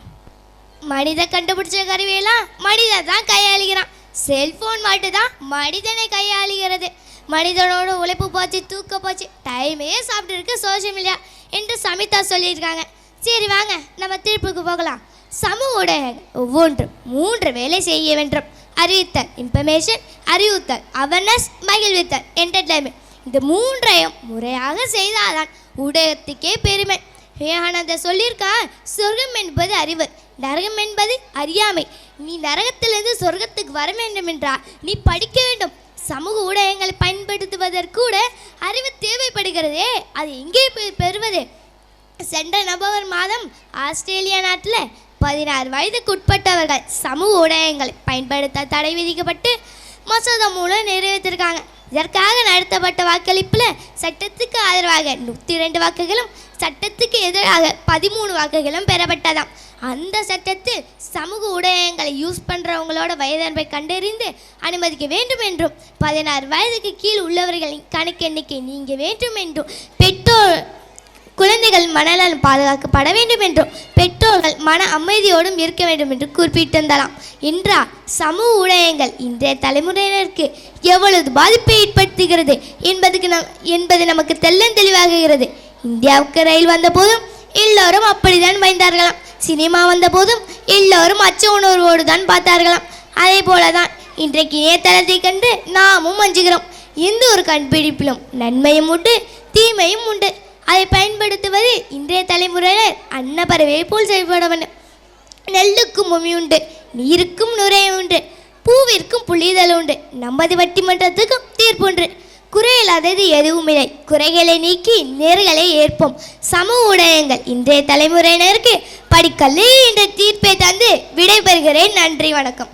மனிதன் கண்டுபிடிச்ச கருவியெல்லாம் மனிதன் தான் கையாளுகிறான். செல்ஃபோன் மட்டும் தான் மனிதனை கையாளுகிறது. மனிதனோட உழைப்பு போச்சு, தூக்க போச்சு, டைமே சாப்பிட்டு இருக்கு சோஷியல் மீடியா என்று சமிதா சொல்லியிருக்காங்க. சரி வாங்க நம்ம தீர்ப்புக்கு போகலாம். சமூக ஊடகங்கள் ஒவ்வொன்றும் 3 வேலை செய்ய வேண்டும். அறிவித்தல் இன்ஃபர்மேஷன், அறிவுத்தல் அவேர்னஸ், மகிழ்வித்தல் என்டர்டைன்மெண்ட். இந்த மூன்றையும் முறையாக செய்தால்தான் ஊடகத்துக்கே பெருமை. விவேகானந்தர் சொல்லியிருக்கா, சொர்க்கம் என்பது அறிவு, நரகம் என்பது அறியாமை. நீ நரகத்திலிருந்து சொர்க்கத்துக்கு வர வேண்டும் என்றால் நீ படிக்க வேண்டும். சமூக ஊடகங்களை பயன்படுத்துவதற்கு கூட அறிவு தேவைப்படுகிறதே, அது எங்கே போய் பெறுவது? சென்ற நவம்பர் மாதம் ஆஸ்திரேலியா நாட்டில் 16 வயதுக்கு உட்பட்டவர்கள் சமூக ஊடகங்களை பயன்படுத்த தடை விதிக்கப்பட்டு மசோதா மூலம் நிறைவேற்றிருக்காங்க. இதற்காக நடத்தப்பட்ட வாக்களிப்பில் சட்டத்துக்கு ஆதரவாக 102 வாக்குகளும் சட்டத்துக்கு எதிராக 13 வாக்குகளும் பெறப்பட்டதாம். அந்த சட்டத்தில் சமூக ஊடகங்களை யூஸ் பண்ணுறவங்களோட வயதன்பை கண்டறிந்து அனுமதிக்க வேண்டும் என்றும் 16 வயதுக்கு கீழ் உள்ளவர்களின் கணக்கெண்ணிக்கை நீங்க வேண்டும் என்றும் குழந்தைகள் மனநலம் பாதுகாக்கப்பட வேண்டும் என்றும் பெற்றோர்கள் மன அமைதியோடும் இருக்க வேண்டும் என்று குறிப்பிட்டிருந்தலாம். என்றால் சமூக ஊடகங்கள் இன்றைய தலைமுறையினருக்கு எவ்வளவு பாதிப்பை ஏற்படுத்துகிறது என்பது நமக்கு தெளிவாகுகிறது. இந்தியாவுக்கு ரயில் வந்த போதும் எல்லோரும் அப்படித்தான் பயந்தார்களாம். சினிமா வந்த போதும் எல்லோரும் அச்ச உணர்வோடு தான் பார்த்தார்களாம். அதே போலதான் இன்றைக்கு இணையதளத்தை கண்டு நாமும் அஞ்சுகிறோம். எந்த ஒரு கண்டுபிடிப்பிலும் நன்மையும் உண்டு, தீமையும் உண்டு. அதை பயன்படுத்துவது இன்றைய தலைமுறையினர் அன்னப்பறவை போல் செயல்பட வேண்டும். நெல்லுக்கும் பூமி உண்டு, நீருக்கும் நுரையும் உண்டு, பூவிற்கும் புள்ளிதழ் உண்டு, நமது பட்டிமன்றத்துக்கும் தீர்ப்பு உண்டு. குறையில்லாதது எதுவும் இல்லை. குறைகளை நீக்கி நேர்களை ஏற்போம். சமூக ஊடகங்கள் இன்றைய தலைமுறையினருக்கு படிக்கல்லே என்ற தீர்ப்பை தந்து விடைபெறுகிறேன். நன்றி, வணக்கம்.